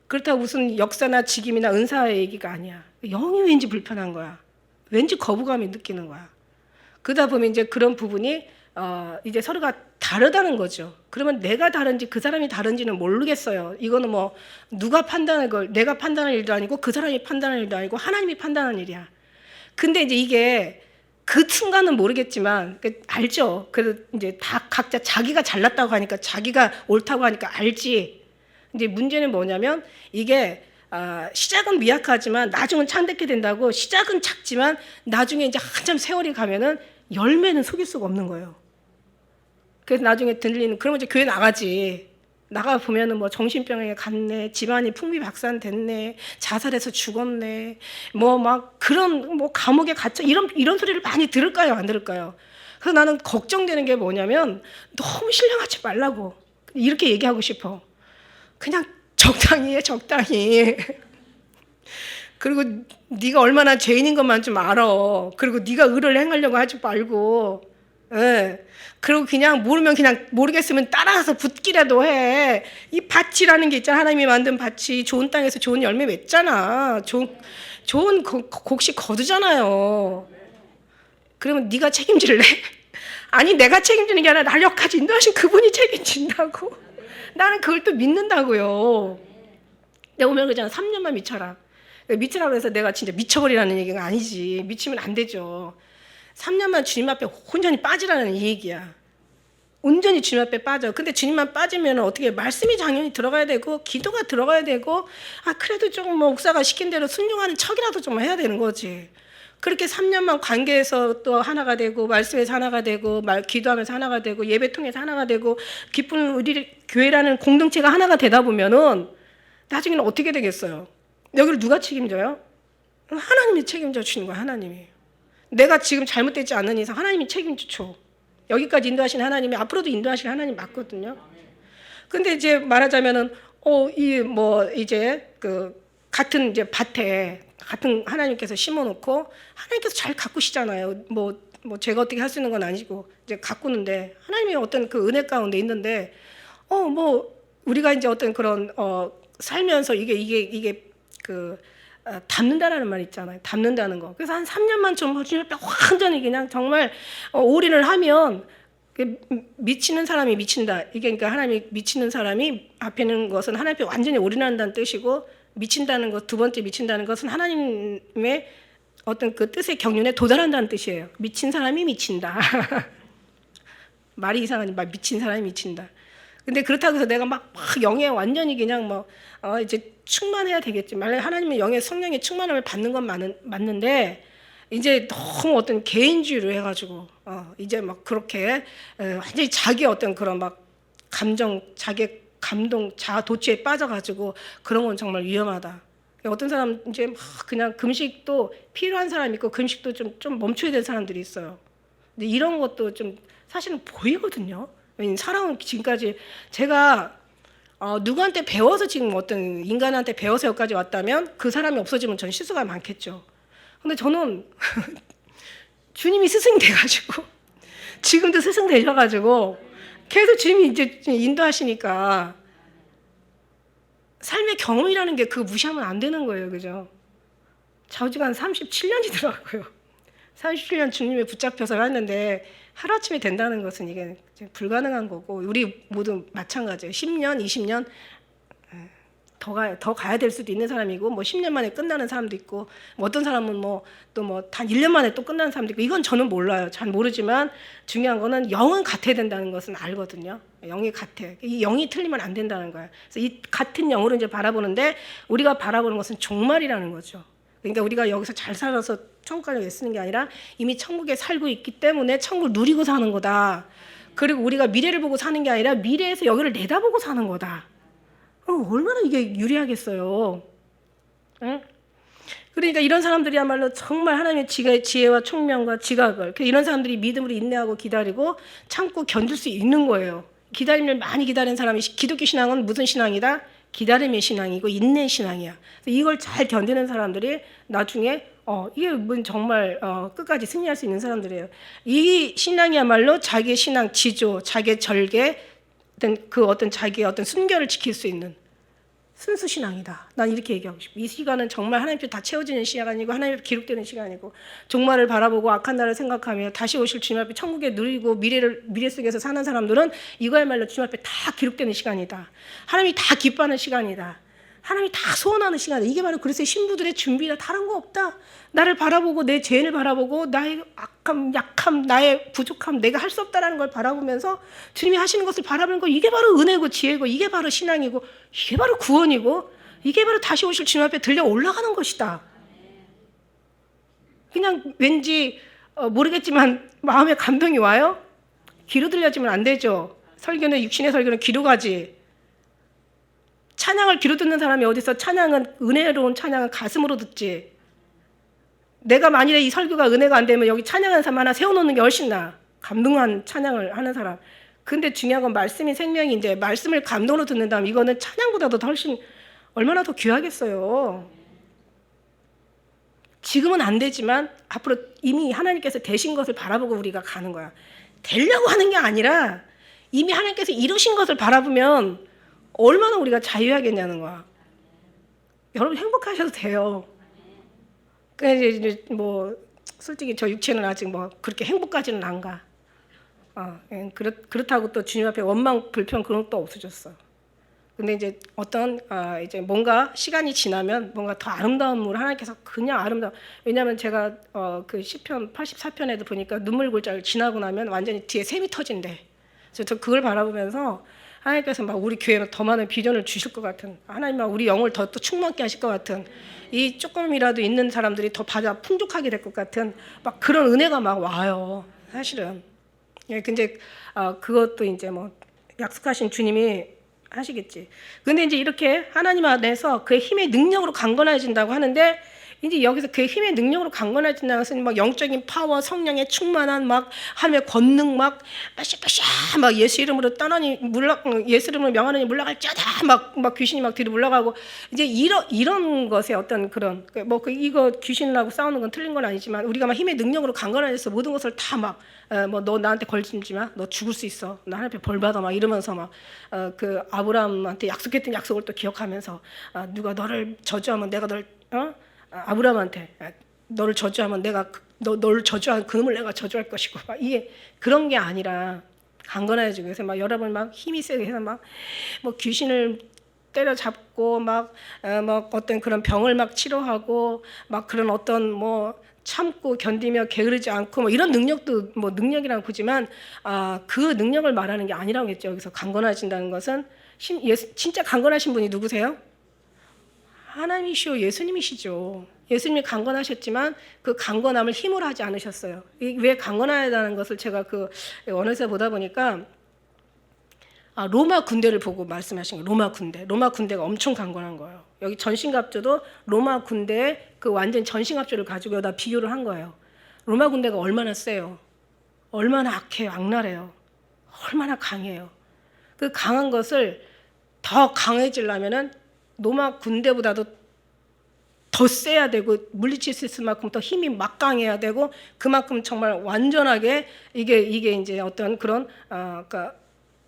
그렇다고 무슨 역사나 직임이나 은사의 얘기가 아니야. 영이 왠지 불편한 거야. 왠지 거부감이 느끼는 거야. 그러다 보면 이제 그런 부분이 이제 서로가 다르다는 거죠. 그러면 내가 다른지 그 사람이 다른지는 모르겠어요. 이거는 뭐 누가 판단할 걸 내가 판단할 일도 아니고 그 사람이 판단할 일도 아니고 하나님이 판단하는 일이야. 근데 이제 이게 그 순간은 모르겠지만 알죠. 그래서 이제 다 각자 자기가 잘났다고 하니까 자기가 옳다고 하니까 알지. 이제 문제는 뭐냐면 이게 시작은 미약하지만 나중은 창대케 된다고 시작은 작지만 나중에 이제 한참 세월이 가면은 열매는 속일 수가 없는 거예요. 그래서 나중에 들리는 그러면 이제 교회 나가지. 나가 보면은 뭐 정신병에 갔네, 집안이 풍비박산 됐네, 자살해서 죽었네, 뭐 막 그런 뭐 감옥에 갇혀 이런 소리를 많이 들을까요, 안 들을까요? 그래서 나는 걱정되는 게 뭐냐면 너무 신령하지 말라고 이렇게 얘기하고 싶어. 그냥 적당히 해, 적당히. 그리고 네가 얼마나 죄인인 것만 좀 알아. 그리고 네가 의를 행하려고 하지 말고, 그리고 그냥 모르면 그냥 모르겠으면 따라가서 붙기라도 해. 이 밭이라는 게 있잖아. 하나님이 만든 밭이 좋은 땅에서 좋은 열매 맺잖아. 좋은 곡식 거두잖아요. 그러면 네가 책임질래? 아니 내가 책임지는 게 아니라 날 여기까지 인도하신 그분이 책임진다고. 나는 그걸 또 믿는다고요. 내가 오면 그러잖아. 3년만 미쳐라. 미치라고 해서 내가 진짜 미쳐버리라는 얘기가 아니지. 미치면 안 되죠. 3년만 주님 앞에 온전히 빠지라는 이 얘기야. 온전히 주님 앞에 빠져. 근데 주님만 빠지면 어떻게 말씀이 당연히 들어가야 되고 기도가 들어가야 되고 그래도 조금 뭐 목사가 시킨 대로 순종하는 척이라도 좀 해야 되는 거지. 그렇게 3년만 관계에서 또 하나가 되고 말씀에서 하나가 되고 기도하면서 하나가 되고 예배 통해서 하나가 되고 기쁜 우리 교회라는 공동체가 하나가 되다 보면은 나중에는 어떻게 되겠어요? 여기를 누가 책임져요? 하나님이 책임져 주시는 거야. 하나님이. 내가 지금 잘못되지 않는 이상 하나님이 책임져. 여기까지 인도하신 하나님이 앞으로도 인도하실 하나님 맞거든요. 근데 이제 말하자면은 이제 그 같은 이제 밭에 같은 하나님께서 심어놓고 하나님께서 잘 가꾸시잖아요. 뭐 제가 어떻게 할 수 있는 건 아니고 이제 가꾸는데 하나님이 어떤 그 은혜 가운데 있는데 우리가 이제 어떤 그런 살면서 이게 담는다라는 말 있잖아요. 담는다는 거. 그래서 한 3년만 좀 주님 앞에 완전히 그냥 정말 올인을 하면 미치는 사람이 미친다. 이게 그러니까 하나님이 미치는 사람이 앞에 있는 것은 하나님 앞에 완전히 올인한다는 뜻이고 미친다는 것, 두 번째 미친다는 것은 하나님의 어떤 그 뜻의 경륜에 도달한다는 뜻이에요. 미친 사람이 미친다. 말이 이상하니 미친 사람이 미친다. 근데 그렇다고 해서 내가 막 영에 완전히 그냥 이제 충만해야 되겠지. 만약에 하나님의 영의 성령의 충만함을 받는 건 맞는데 이제 너무 어떤 개인주의로 해가지고 이제 막 그렇게 완전히 자기 어떤 그런 막 감정, 자기 감동, 자아 도취에 빠져가지고 그런 건 정말 위험하다. 어떤 사람 이제 막 그냥 금식도 필요한 사람이 있고 금식도 좀 멈춰야 될 사람들이 있어요. 근데 이런 것도 좀 사실은 보이거든요. 왜냐면 사람은 지금까지 제가 누구한테 배워서 지금 어떤 인간한테 배워서 여기까지 왔다면 그 사람이 없어지면 전 실수가 많겠죠. 근데 저는 주님이 스승이 돼가지고 지금도 스승 되셔가지고 계속 주님이 이제 인도하시니까 삶의 경험이라는 게 그거 무시하면 안 되는 거예요. 그죠? 좌우지간 37년이더라고요. 37년 주님에 붙잡혀서 했는데 하루아침에 된다는 것은 이게 불가능한 거고 우리 모두 마찬가지예요. 10년, 20년 더 가야 될 수도 있는 사람이고, 뭐 10년 만에 끝나는 사람도 있고, 뭐 어떤 사람은 뭐 또 뭐 단 1년 만에 또 끝나는 사람도 있고, 이건 저는 몰라요. 잘 모르지만 중요한 거는 영은 같아야 된다는 것은 알거든요. 영이 같아. 이 영이 틀리면 안 된다는 거야. 그래서 이 같은 영으로 이제 바라보는데, 우리가 바라보는 것은 종말이라는 거죠. 그러니까 우리가 여기서 잘 살아서 천국까지 쓰는 게 아니라 이미 천국에 살고 있기 때문에 천국을 누리고 사는 거다. 그리고 우리가 미래를 보고 사는 게 아니라 미래에서 여기를 내다보고 사는 거다. 얼마나 이게 유리하겠어요. 응? 그러니까 이런 사람들이야말로 정말 하나님의 지혜와 총명과 지각을, 이런 사람들이 믿음으로 인내하고 기다리고 참고 견딜 수 있는 거예요. 기다림을 많이 기다린 사람이, 기독교 신앙은 무슨 신앙이다? 기다림의 신앙이고 인내의 신앙이야. 이걸 잘 견디는 사람들이 나중에 이게 정말 끝까지 승리할 수 있는 사람들이에요. 이 신앙이야말로 자기의 신앙 지조, 자기의 절개, 어떤 자기의 어떤 순결을 지킬 수 있는 순수 신앙이다. 난 이렇게 얘기하고 싶어. 이 시간은 정말 하나님께 다 채워지는 시간이고 하나님께 기록되는 시간이고, 종말을 바라보고 악한 날을 생각하며 다시 오실 주님 앞에 천국에 누리고 미래 속에서 사는 사람들은 이거야말로 주님 앞에 다 기록되는 시간이다. 하나님이 다 기뻐하는 시간이다. 하나님이 다 소원하는 시간이다. 이게 바로 그래서 신부들의 준비다. 다른 거 없다. 나를 바라보고 내 죄를 바라보고 나의 악함, 약함, 나의 부족함, 내가 할 수 없다라는 걸 바라보면서 주님이 하시는 것을 바라보는 거, 이게 바로 은혜고 지혜고, 이게 바로 신앙이고, 이게 바로 구원이고, 이게 바로 다시 오실 주님 앞에 들려 올라가는 것이다. 그냥 왠지 모르겠지만 마음에 감동이 와요? 귀로 들려지면 안 되죠. 설교는, 육신의 설교는 귀로 가지. 찬양을 귀로 듣는 사람이 어디서, 찬양은, 은혜로운 찬양은 가슴으로 듣지. 내가 만일에 이 설교가 은혜가 안 되면 여기 찬양하는 사람 하나 세워놓는 게 훨씬 나아. 감동한 찬양을 하는 사람. 근데 중요한 건 말씀이 생명인데, 말씀을 감동으로 듣는다면 이거는 찬양보다도 훨씬 얼마나 더 귀하겠어요. 지금은 안 되지만 앞으로 이미 하나님께서 되신 것을 바라보고 우리가 가는 거야. 되려고 하는 게 아니라 이미 하나님께서 이루신 것을 바라보면 얼마나 우리가 자유하겠냐는 거야. 여러분 행복하셔도 돼요. 그러니까 이제 뭐 솔직히 저 육체는 아직 뭐 그렇게 행복까지는 안 가. 그렇다고 또 주님 앞에 원망 불평 그런 것도 없어졌어. 근데 이제 어떤 이제 뭔가 시간이 지나면 뭔가 더 아름다움으로 하나님께서 그냥 아름다움. 왜냐하면 제가 그 시편 84편에도 보니까 눈물 골짜기를 지나고 나면 완전히 뒤에 샘이 터진대. 그래서 저 그걸 바라보면서 하나님께서 막 우리 교회는 더 많은 비전을 주실 것 같은, 하나님 막 우리 영을 더 또 충만케 하실 것 같은, 이 조금이라도 있는 사람들이 더 풍족하게 될 것 같은 막 그런 은혜가 막 와요. 사실은. 예, 근데 그것도 이제 뭐 약속하신 주님이 하시겠지. 근데 이제 이렇게 하나님 안에서 그의 힘의 능력으로 강건해진다고 하는데, 이제 여기서 그의 힘의 능력으로 강건해진다는 것은 막 영적인 파워, 성령의 충만한 막 하나님의 권능 막 빠샤빠샤 막 예수 이름으로 떠나니 예수 이름으로 명하느니 물러갈지어다 막 귀신이 막 뒤로 물러가고, 이제 이런 것에 어떤 그런 뭐 이거 귀신하고 싸우는 건 틀린 건 아니지만, 우리가 막 힘의 능력으로 강건해져서 모든 것을 다 막 뭐 너 나한테 걸리지 마, 너 죽을 수 있어, 나 하나님 앞에 벌 받아 막 이러면서 막 그 아브라함한테 약속했던 약속을 또 기억하면서 누가 너를 저주하면 내가 널 아브라함한테 너를 저주하면 내가 너를 저주한 그놈을 내가 저주할 것이고, 막 이게 그런 게 아니라 강건해지고, 그래서 막 여러분 막 힘이 세게 해서 막 뭐 귀신을 때려잡고 막 어떤 그런 병을 막 치료하고 막 그런 어떤 뭐 참고 견디며 게으르지 않고 뭐 이런 능력도 뭐 능력이라고 보지만 그 능력을 말하는 게 아니라고 했죠. 여기서 강건해진다는 것은 진짜 강건하신 분이 누구세요? 하나님이시오, 예수님이시죠. 예수님이 강건하셨지만 그 강건함을 힘으로 하지 않으셨어요. 왜 강건하다는 것을 제가 그 언어에서 보다 보니까 로마 군대를 보고 말씀하신 거예요. 로마 군대가 엄청 강건한 거예요. 여기 전신갑주도 로마 군대의 그 완전 전신갑주를 가지고 여기다 비교를 한 거예요. 로마 군대가 얼마나 세요, 얼마나 악해요, 악랄해요, 얼마나 강해요. 그 강한 것을 더 강해지려면은 로마 군대보다도 더 세야 되고, 물리칠 수 있을 만큼 더 힘이 막강해야 되고, 그만큼 정말 완전하게 이게 이제 어떤 그런 그러니까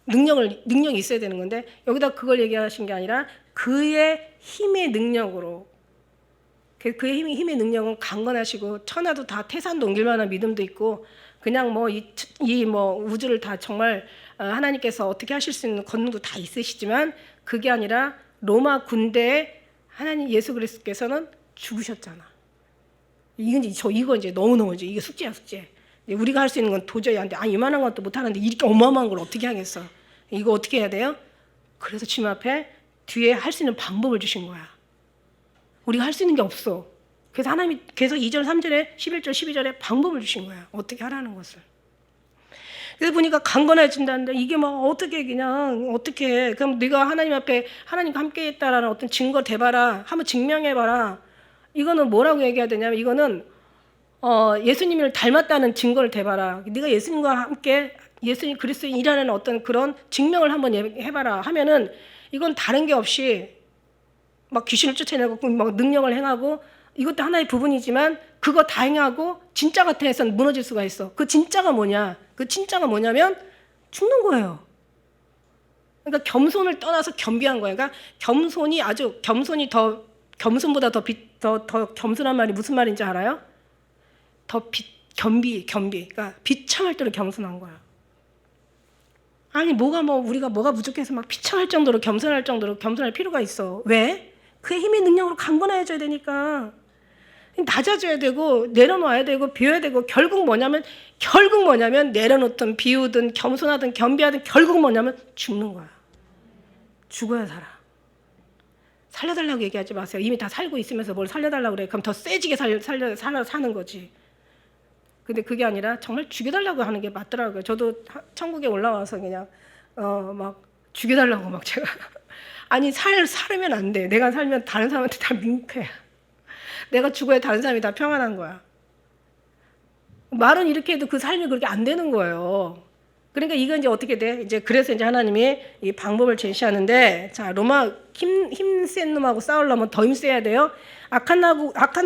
능력이 있어야 되는 건데, 여기다 그걸 얘기하신 게 아니라 그의 힘의 능력으로, 그의 힘의 능력은 강건하시고 천하도 다 태산 넘길 만한 믿음도 있고, 그냥 뭐 이 뭐 우주를 다 정말 하나님께서 어떻게 하실 수 있는 권능도 다 있으시지만, 그게 아니라 로마 군대에 하나님 예수 그리스도께서는 죽으셨잖아. 이거 이제 너무너무 이게 숙제야, 숙제. 우리가 할 수 있는 건 도저히 안 돼. 이만한 것도 못 하는데 이렇게 어마어마한 걸 어떻게 하겠어? 이거 어떻게 해야 돼요? 그래서 주님 앞에 뒤에 할 수 있는 방법을 주신 거야. 우리가 할 수 있는 게 없어. 그래서 하나님이 계속 2절, 3절에 11절, 12절에 방법을 주신 거야. 어떻게 하라는 것을. 그래서 보니까 강건해진다는데 이게 막 어떻게 그냥 어떻게 해. 그럼 네가 하나님 앞에 하나님과 함께 했다라는 어떤 증거 대봐라. 한번 증명해봐라. 이거는 뭐라고 얘기해야 되냐면 이거는 예수님을 닮았다는 증거를 대봐라. 네가 예수님과 함께 예수님 그리스도인이라는 어떤 그런 증명을 한번 해봐라 하면은 이건 다른 게 없이 막 귀신을 쫓아내고 막 능력을 행하고 이것도 하나의 부분이지만 그거 다 행하고 진짜 같아 해서는 무너질 수가 있어. 그 진짜가 뭐냐? 그 진짜가 뭐냐면 죽는 거예요. 그러니까 겸손을 떠나서 겸비한 거예요. 그러니까 겸손이 더 겸손보다 더 겸손한 말이 무슨 말인지 알아요? 겸비. 그러니까 비참할 대로 겸손한 거야. 아니 우리가 뭐가 부족해서 막 비참할 정도로 겸손할 필요가 있어. 왜? 그의 힘의 능력으로 강건해져야 되니까. 낮아져야 되고 내려놓아야 되고 비워야 되고 결국 뭐냐면 내려놓든 비우든 겸손하든 겸비하든 결국 뭐냐면 죽는 거야. 죽어야 살아. 살려달라고 얘기하지 마세요. 이미 다 살고 있으면서 뭘 살려달라고 그래. 그럼 더 세지게 사는 거지. 근데 그게 아니라 정말 죽여달라고 하는 게 맞더라고요. 저도 천국에 올라와서 그냥 막 죽여달라고 막 제가 아니 살으면 안 돼. 내가 살면 다른 사람한테 다 민폐야. 내가 죽어야 다른 사람이 다 평안한 거야. 말은 이렇게 해도 그 삶이 그렇게 안 되는 거예요. 그러니까 이건 이제 어떻게 돼? 그래서 하나님이 이 방법을 제시하는데, 자, 로마 힘센 놈하고 싸우려면 더 힘세야 돼요. 악한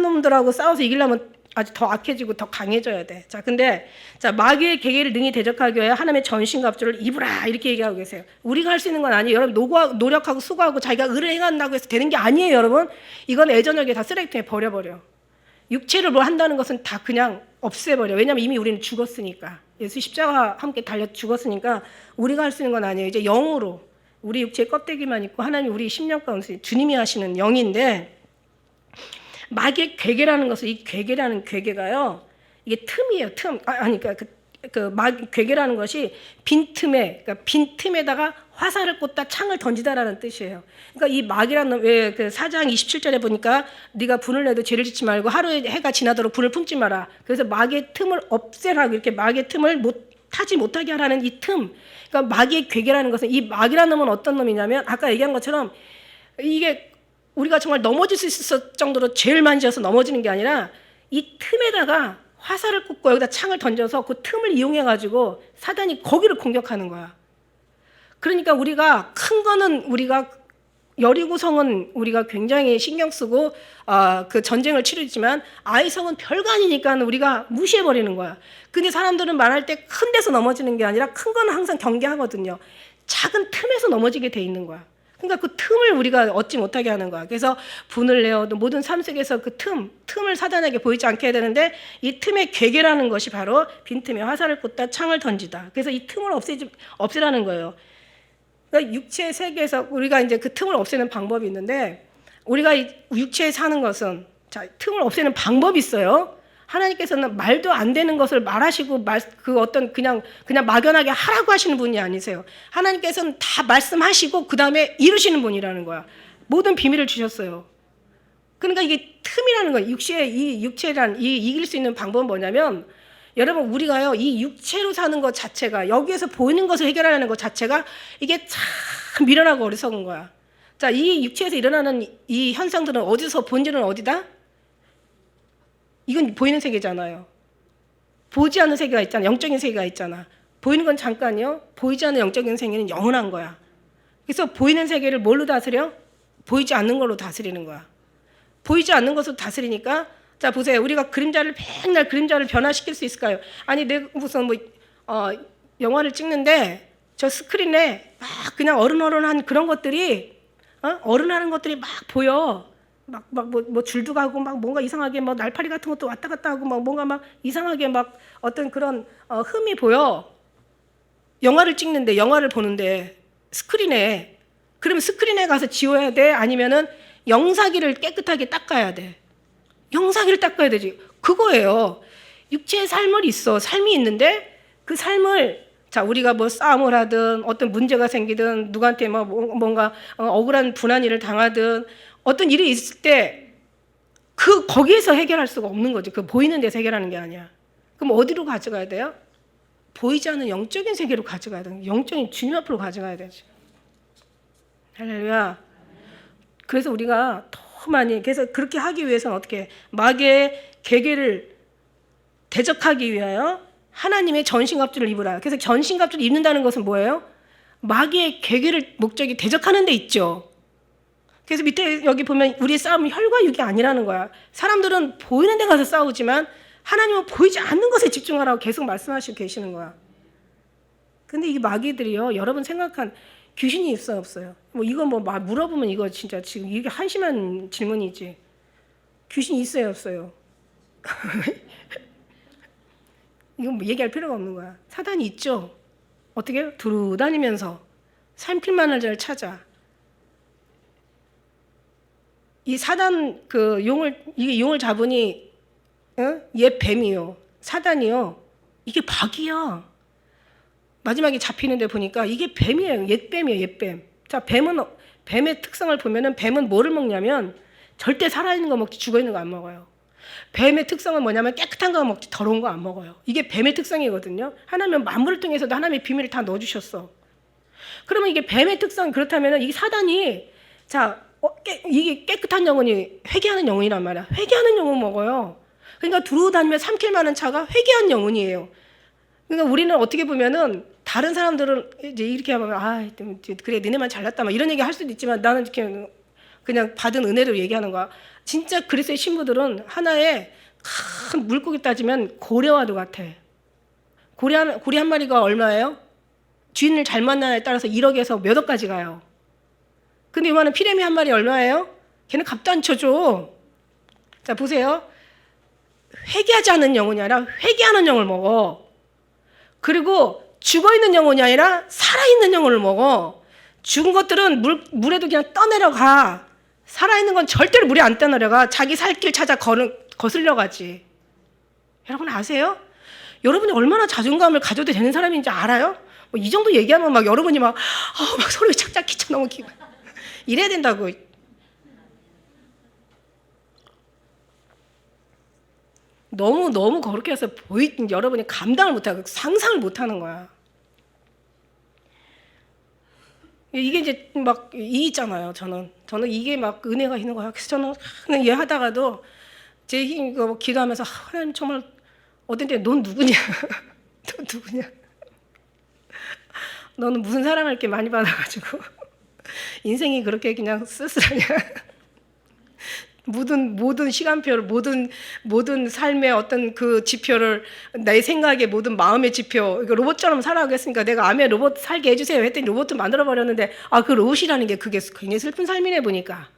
놈들하고 싸워서 이기려면 아주 더 악해지고 더 강해져야 돼. 자, 근데 마귀의 계계를 능히 대적하기 위해 하나님의 전신갑주를 입으라 이렇게 얘기하고 계세요. 우리가 할 수 있는 건 아니에요. 여러분 노력하고 수고하고 자기가 의를 행한다고 해서 되는 게 아니에요, 여러분. 이건 애저녁에 다 쓰레기통에 버려버려. 육체를 뭘 한다는 것은 다 그냥 없애버려. 왜냐하면 이미 우리는 죽었으니까. 예수 십자가와 함께 달려 죽었으니까 우리가 할 수 있는 건 아니에요. 이제 영으로 우리 육체의 껍데기만 있고 하나님 우리 심령 가운데 주님이 하시는 영인데, 마귀의 괴계라는 것은 이 괴계라는 괴계가요, 이게 틈이에요. 그러니까 마귀 괴계라는 것이 그러니까 빈틈에다가 화살을 꽂다 창을 던지다라는 뜻이에요. 그러니까 이 마귀라는 왜 그 4장 27절에 보니까 네가 분을 내도 죄를 짓지 말고 하루에 해가 지나도록 분을 품지 마라. 그래서 마귀의 틈을 없애라고 이렇게 마귀의 틈을 타지 못하게 하라는 이 틈. 그러니까 마귀의 괴계라는 것은 이 마귀라는 놈은 어떤 놈이냐면 아까 얘기한 것처럼 이게 우리가 정말 넘어질 수 있을 정도로 죄를 많이 지어서 넘어지는 게 아니라 이 틈에다가 화살을 꽂고 여기다 창을 던져서 그 틈을 이용해가지고 사단이 거기를 공격하는 거야. 그러니까 우리가 큰 거는 여리고성은 우리가 굉장히 신경 쓰고 그 전쟁을 치르지만 아이성은 별거 아니니까 우리가 무시해버리는 거야. 근데 사람들은 말할 때 큰 데서 넘어지는 게 아니라 큰 거는 항상 경계하거든요. 작은 틈에서 넘어지게 돼 있는 거야. 그러니까 그 틈을 우리가 얻지 못하게 하는 거야. 그래서 분을 내어도 모든 삶 속에서 그 틈을 사단에게 보이지 않게 해야 되는데, 이 틈의 괴계라는 것이 바로 빈틈에 화살을 꽂다 창을 던지다. 그래서 이 틈을 없애라는 거예요. 그러니까 육체의 세계에서 우리가 이제 그 틈을 없애는 방법이 있는데, 우리가 육체에 사는 것은 틈을 없애는 방법이 있어요. 하나님께서는 말도 안 되는 것을 말하시고 그냥 막연하게 하라고 하시는 분이 아니세요. 하나님께서는 다 말씀하시고 그 다음에 이루시는 분이라는 거야. 모든 비밀을 주셨어요. 그러니까 이게 틈이라는 거예요. 이길 수 있는 방법은 뭐냐면, 여러분 우리가요 이 육체로 사는 것 자체가, 여기에서 보이는 것을 해결하는 것 자체가 이게 참 미련하고 어리석은 거야. 자, 이 육체에서 일어나는 이 현상들은 어디서 본질은 어디다? 이건 보이는 세계잖아요. 보지 않는 세계가 있잖아. 영적인 세계가 있잖아. 보이는 건 잠깐이요. 보이지 않는 영적인 세계는 영원한 거야. 그래서 보이는 세계를 뭘로 다스려? 보이지 않는 걸로 다스리는 거야. 보이지 않는 것으로 다스리니까, 자 보세요. 우리가 맨날 그림자를 변화시킬 수 있을까요? 아니 내가 무슨 영화를 찍는데 저 스크린에 막 그냥 어른한 그런 것들이 어른하는 것들이 막 보여. 뭐 줄도 가고 막 뭔가 이상하게 막 날파리 같은 것도 왔다 갔다 하고 막 뭔가 막 이상하게 막 어떤 그런 흠이 보여. 영화를 보는데 스크린에 그러면 스크린에 가서 지워야 돼? 아니면은 영사기를 깨끗하게 닦아야 돼? 영사기를 닦아야 되지. 그거예요. 육체의 삶이 있어. 삶이 있는데 그 삶을 자 우리가 뭐 싸움을 하든 어떤 문제가 생기든 누구한테 뭐 뭔가 억울한 분한 일을 당하든 어떤 일이 있을 때 그 거기에서 해결할 수가 없는 거지. 그 보이는 데서 해결하는 게 아니야. 그럼 어디로 가져가야 돼요? 보이지 않는 영적인 세계로 가져가야 돼. 영적인 주님 앞으로 가져가야 되지. 할렐루야. 그래서 우리가 더 많이 그래서 그렇게 하기 위해서는 어떻게 마귀의 계계를 대적하기 위하여 하나님의 전신갑주를 입으라. 그래서 전신갑주를 입는다는 것은 뭐예요? 마귀의 계계를 목적이 대적하는 데 있죠. 그래서 밑에 여기 보면 우리의 싸움은 혈과 육이 아니라는 거야. 사람들은 보이는 데 가서 싸우지만 하나님은 보이지 않는 것에 집중하라고 계속 말씀하시고 계시는 거야. 근데 이 마귀들이요, 여러분 생각한 귀신이 있어요, 없어요? 뭐 이거 뭐 물어보면 이거 진짜 지금 이게 한심한 질문이지. 귀신이 있어요, 없어요? 이건 뭐 얘기할 필요가 없는 거야. 사단이 있죠. 어떻게 두루 다니면서 살필 만한 자를 찾아. 이 사단 그 용을 잡으니 옛 뱀이요. 사단이요. 이게 박이야. 마지막에 잡히는데 보니까 이게 뱀이에요. 옛뱀이에요. 옛뱀. 자, 뱀의 특성을 보면은 뱀은 뭐를 먹냐면 절대 살아있는 거 먹지 죽어있는 거 안 먹어요. 뱀의 특성은 뭐냐면 깨끗한 거 먹지 더러운 거 안 먹어요. 이게 뱀의 특성이거든요. 하나님은 만물을 통해서도 하나님의 비밀을 다 넣어주셨어. 그러면 이게 뱀의 특성이 그렇다면 이 사단이 자 이게 깨끗한 영혼이 회개하는 영혼이란 말이야. 회개하는 영혼 먹어요. 그러니까 두루 다니며 삼킬 만한 차가 회개한 영혼이에요. 그러니까 우리는 어떻게 보면은 다른 사람들은 이제 이렇게 하면 그래 너네만 잘났다 막 이런 얘기 할 수도 있지만 나는 이렇게 그냥 받은 은혜로 얘기하는 거야. 진짜 그리스도의 신부들은 하나의 큰 물고기 따지면 고래와도 같아. 고래 한 마리가 얼마예요? 주인을 잘 만나냐에 따라서 1억에서 몇 억까지 가요. 근데 이만한 피레미 한 마리 얼마예요? 걔는 값도 안 쳐줘. 자 보세요. 회개하지 않는 영혼이 아니라 회개하는 영을 먹어. 그리고 죽어있는 영혼이 아니라 살아있는 영혼을 먹어. 죽은 것들은 물에도 그냥 떠내려가. 살아있는 건 절대로 물에 안 떠내려가. 자기 살 길 찾아 거슬려 가지. 여러분 아세요? 여러분이 얼마나 자존감을 가져도 되는 사람인지 알아요? 뭐 이 정도 얘기하면 막 여러분이 막 소리 착착 끼쳐 너무 기분 이래야 된다고. 너무 그렇게 해서 여러분이 감당을 못하고 상상을 못하는 거야. 이게 이제 막 있잖아요. 저는 이게 막 은혜가 있는 거야. 그래서 저는 그냥 얘 하다가도 제 힘 기도하면서 하나님 정말 어떤 때 넌 누구냐? 넌 누구냐? 너는 무슨 사랑을 이렇게 많이 받아가지고 인생이 그렇게 그냥 쓸쓸하냐? 모든 시간표를 모든 삶의 어떤 그 지표를 내 생각의 모든 마음의 지표 이거 로봇처럼 살아가고 했으니까 내가 암에 로봇 살게 해주세요 했더니 로봇을 만들어 버렸는데 그 로봇이라는 게 그게 굉장히 슬픈 삶이네 보니까.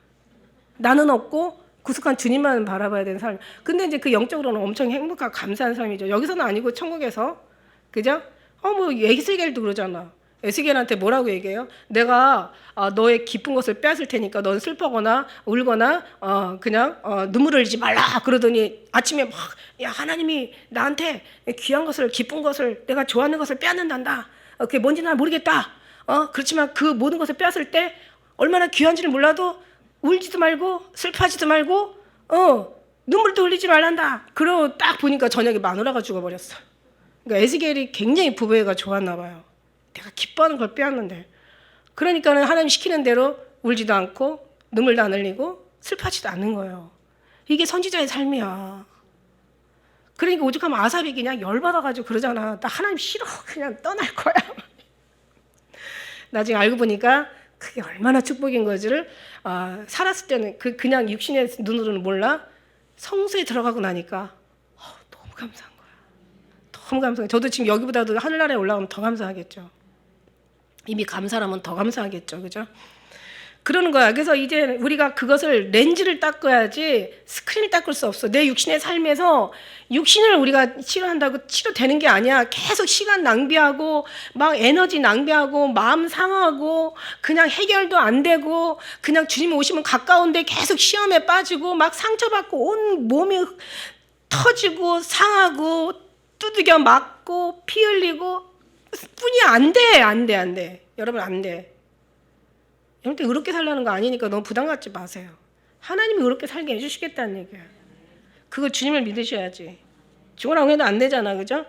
나는 없고 구속한 주님만 바라봐야 되는 삶. 근데 이제 그 영적으로는 엄청 행복하고 감사한 삶이죠. 여기서는 아니고 천국에서. 그죠? 뭐 에스겔도 그러잖아. 에스겔한테 뭐라고 얘기해요? 내가 너의 기쁜 것을 빼앗을 테니까 넌 슬퍼거나 울거나 그냥 눈물을 흘리지 말라 그러더니 아침에 막 야 하나님이 나한테 귀한 것을 기쁜 것을 내가 좋아하는 것을 빼앗는단다. 그게 뭔지 난 모르겠다. 그렇지만 그 모든 것을 빼앗을 때 얼마나 귀한지를 몰라도 울지도 말고 슬퍼하지도 말고 눈물도 흘리지 말란다. 그러고 딱 보니까 저녁에 마누라가 죽어버렸어. 그러니까 에스겔이 굉장히 부부애가 좋았나 봐요. 내가 기뻐하는 걸 빼앗는데. 그러니까는 하나님 시키는 대로 울지도 않고 눈물도 안 흘리고 슬퍼하지도 않는 거예요. 이게 선지자의 삶이야. 그러니까 오죽하면 아삽이 그냥 열받아가지고 그러잖아. 나 하나님 싫어. 그냥 떠날 거야. 나중에 알고 보니까 그게 얼마나 축복인 거지를 살았을 때는 그냥 육신의 눈으로는 몰라. 성소에 들어가고 나니까 너무 감사한 거야. 너무 감사해. 저도 지금 여기보다도 하늘나라에 올라가면 더 감사하겠죠. 이미 감사하면 더 감사하겠죠. 그죠? 그러는 거야. 그래서 이제 우리가 그것을 렌즈를 닦아야지 스크린을 닦을 수 없어. 내 육신의 삶에서 육신을 우리가 치료한다고 치료되는 게 아니야. 계속 시간 낭비하고 막 에너지 낭비하고 마음 상하고 그냥 해결도 안 되고 그냥 주님 오시면 가까운데 계속 시험에 빠지고 막 상처받고 온 몸이 터지고 상하고 두들겨 맞고 피 흘리고 뿐이 안 돼. 여러분 안 돼. 여러분들 의롭게 살라는 거 아니니까 너무 부담 갖지 마세요. 하나님이 의롭게 살게 해주시겠다는 얘기야. 그거 주님을 믿으셔야지. 죽으라고 해도 안 되잖아, 그죠?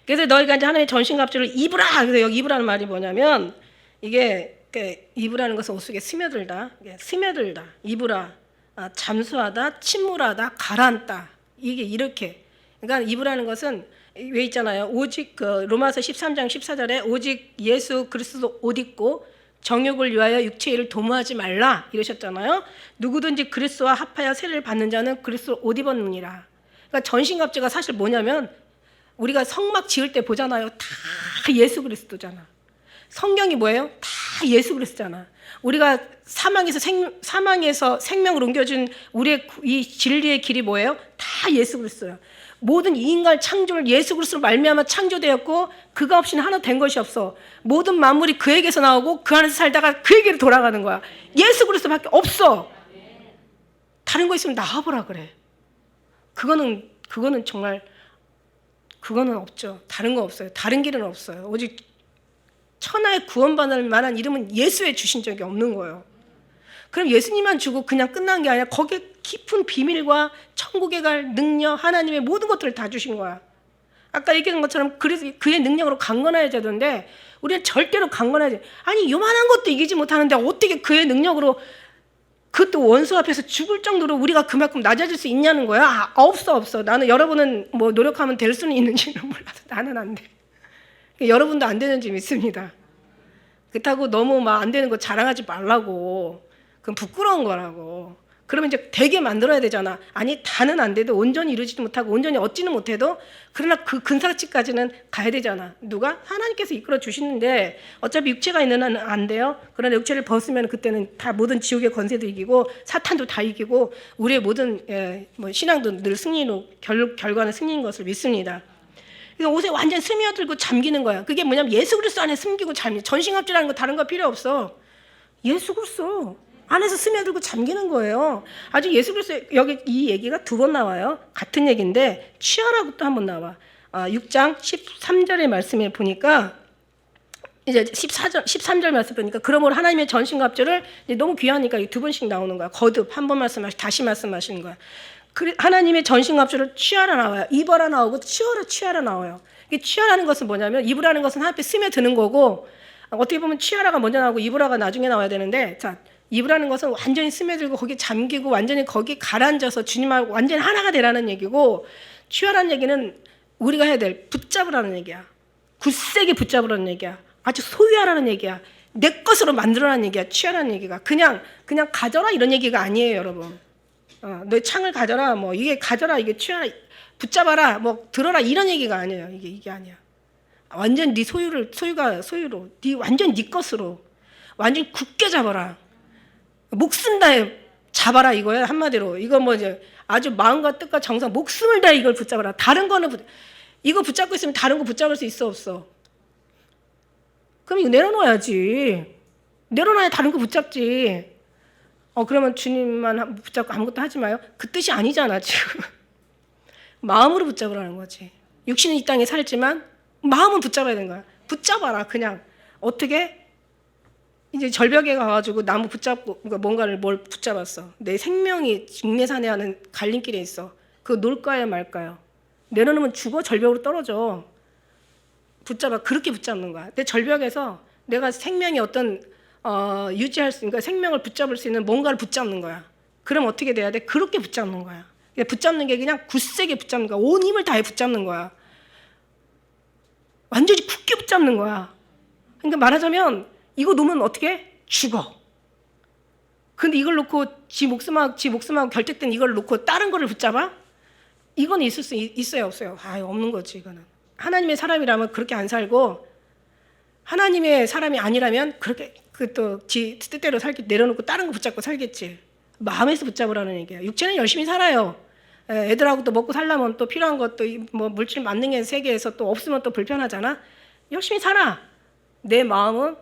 그래서 너희가 이제 하나님의 전신갑주를 입으라. 그래서 여기 입으라는 말이 뭐냐면 이게 입으라는 것은 옷 속에 스며들다, 입으라, 잠수하다, 침몰하다, 가라앉다. 이게 이렇게. 그러니까 입으라는 것은 왜 있잖아요. 오직 로마서 13장 14절에 오직 예수 그리스도 옷 입고 정욕을 위하여 육체의 일을 도모하지 말라 이러셨잖아요. 누구든지 그리스도와 합하여 세례를 받는 자는 그리스도 옷 입었느니라. 그러니까 전신갑주가 사실 뭐냐면 우리가 성막 지을 때 보잖아요. 다 예수 그리스도잖아. 성경이 뭐예요? 다 예수 그리스도잖아. 우리가 사망에서 생명을 옮겨준 우리의 이 진리의 길이 뭐예요? 다 예수 그리스도야. 모든 인간 창조를 예수 그리스도로 말미암아 창조되었고 그가 없이는 하나 된 것이 없어. 모든 만물이 그에게서 나오고 그 안에서 살다가 그에게로 돌아가는 거야. 예수 그리스도밖에 없어. 다른 거 있으면 나와보라 그래. 그거는 정말 그거는 없죠. 다른 거 없어요. 다른 길은 없어요. 오직 천하에 구원받을 만한 이름은 예수에 주신 적이 없는 거예요. 그럼 예수님만 주고 그냥 끝난 게 아니라 거기에 깊은 비밀과 천국에 갈 능력, 하나님의 모든 것들을 다 주신 거야. 아까 얘기한 것처럼 그래서 그의 능력으로 강건해야 되던데 우리는 절대로 강건해야 돼. 아니 요만한 것도 이기지 못하는데 어떻게 그의 능력으로 그것도 원수 앞에서 죽을 정도로 우리가 그만큼 낮아질 수 있냐는 거야. 없어. 나는 여러분은 뭐 노력하면 될 수는 있는지는 몰라서 나는 안 돼. 여러분도 안 되는지 믿습니다. 그렇다고 너무 막 안 되는 거 자랑하지 말라고. 그건 부끄러운 거라고. 그러면 이제 되게 만들어야 되잖아. 아니 다는 안 돼도 온전히 이루지도 못하고 온전히 얻지는 못해도 그러나 그 근사치까지는 가야 되잖아. 누가? 하나님께서 이끌어 주시는데 어차피 육체가 있는 한은 안 돼요. 그러나 육체를 벗으면 그때는 다 모든 지옥의 권세도 이기고 사탄도 다 이기고 우리의 모든 신앙도 늘 승리로 결과는 승리인 것을 믿습니다. 그래서 옷에 완전 스며들고 잠기는 거야. 그게 뭐냐면 예수 그리스도 안에 숨기고 잠기. 전신갑주라는 거 다른 거 필요 없어. 예수 그리스도 안에서 스며들고 잠기는 거예요. 아주 예수 그리스도 여기 이 얘기가 두 번 나와요. 같은 얘기인데 취하라고 또 한 번 나와. 6장 13절의 말씀에 보니까 이제 13절 말씀 보니까 그러므로 하나님의 전신갑주를 너무 귀하니까 두 번씩 나오는 거야. 거듭 한 번 말씀하시고 다시 말씀하시는 거야. 하나님의 전신갑주를 취하라 나와요. 입어라 나오고 취하라 나와요. 이게 취하라는 것은 뭐냐면 입으라는 것은 하나님 스며드는 거고 어떻게 보면 취하라가 먼저 나오고 입으라가 나중에 나와야 되는데 자 입으라는 것은 완전히 스며들고 거기 잠기고 완전히 거기 가라앉아서 주님하고 완전히 하나가 되라는 얘기고 취하라는 얘기는 우리가 해야 될 붙잡으라는 얘기야. 굳세게 붙잡으라는 얘기야. 아주 소유하라는 얘기야. 내 것으로 만들어라는 얘기야. 취하라는 얘기가 그냥 가져라 이런 얘기가 아니에요, 여러분. 너의 창을 가져라, 뭐 이게 가져라, 이게 취하라, 붙잡아라, 뭐 들어라 이런 얘기가 아니에요. 이게 아니야. 완전 네 소유로, 네 완전 네 것으로 완전 굳게 잡아라. 목숨 다해 잡아라 이거야 한마디로. 이거 뭐 이제 아주 마음과 뜻과 정성, 목숨을 다해 이걸 붙잡아라. 다른 거는 이거 붙잡고 있으면 다른 거 붙잡을 수 있어 없어? 그럼 이거 내려놔야지. 내려놔야 다른 거 붙잡지. 그러면 주님만 붙잡고 아무것도 하지 마요. 그 뜻이 아니잖아 지금. 마음으로 붙잡으라는 거지. 육신은 이 땅에 살지만 마음은 붙잡아야 되는 거야. 붙잡아라 그냥. 어떻게? 이제 절벽에 가가지고 나무 붙잡고 뭔가를 뭘 붙잡았어. 내 생명이 직내산에 하는 갈림길에 있어. 그거 놓을까요 말까요? 내려놓으면 죽어. 절벽으로 떨어져. 붙잡아. 그렇게 붙잡는 거야. 내 절벽에서 내가 생명이 어떤 유지할 수, 그러니까 생명을 붙잡을 수 있는 뭔가를 붙잡는 거야. 그럼 어떻게 돼야 돼? 그렇게 붙잡는 거야. 붙잡는 게 그냥 굳세게 붙잡는 거야. 온 힘을 다해 붙잡는 거야. 완전히 굳게 붙잡는 거야. 그러니까 말하자면 이거 놓으면 어떻게? 죽어. 근데 이걸 놓고 지 목숨하고 결정된 이걸 놓고 다른 거를 붙잡아? 이건 있을 수 있어요 없어요? 없는 거지 이거는. 하나님의 사람이라면 그렇게 안 살고 하나님의 사람이 아니라면 그렇게 그 또 지 뜻대로 살기 내려놓고 다른 거 붙잡고 살겠지. 마음에서 붙잡으라는 얘기야. 육체는 열심히 살아요. 애들하고 또 먹고 살려면 또 필요한 것도 뭐 물질 맞는 게 세계에서 또 없으면 또 불편하잖아. 열심히 살아. 내 마음은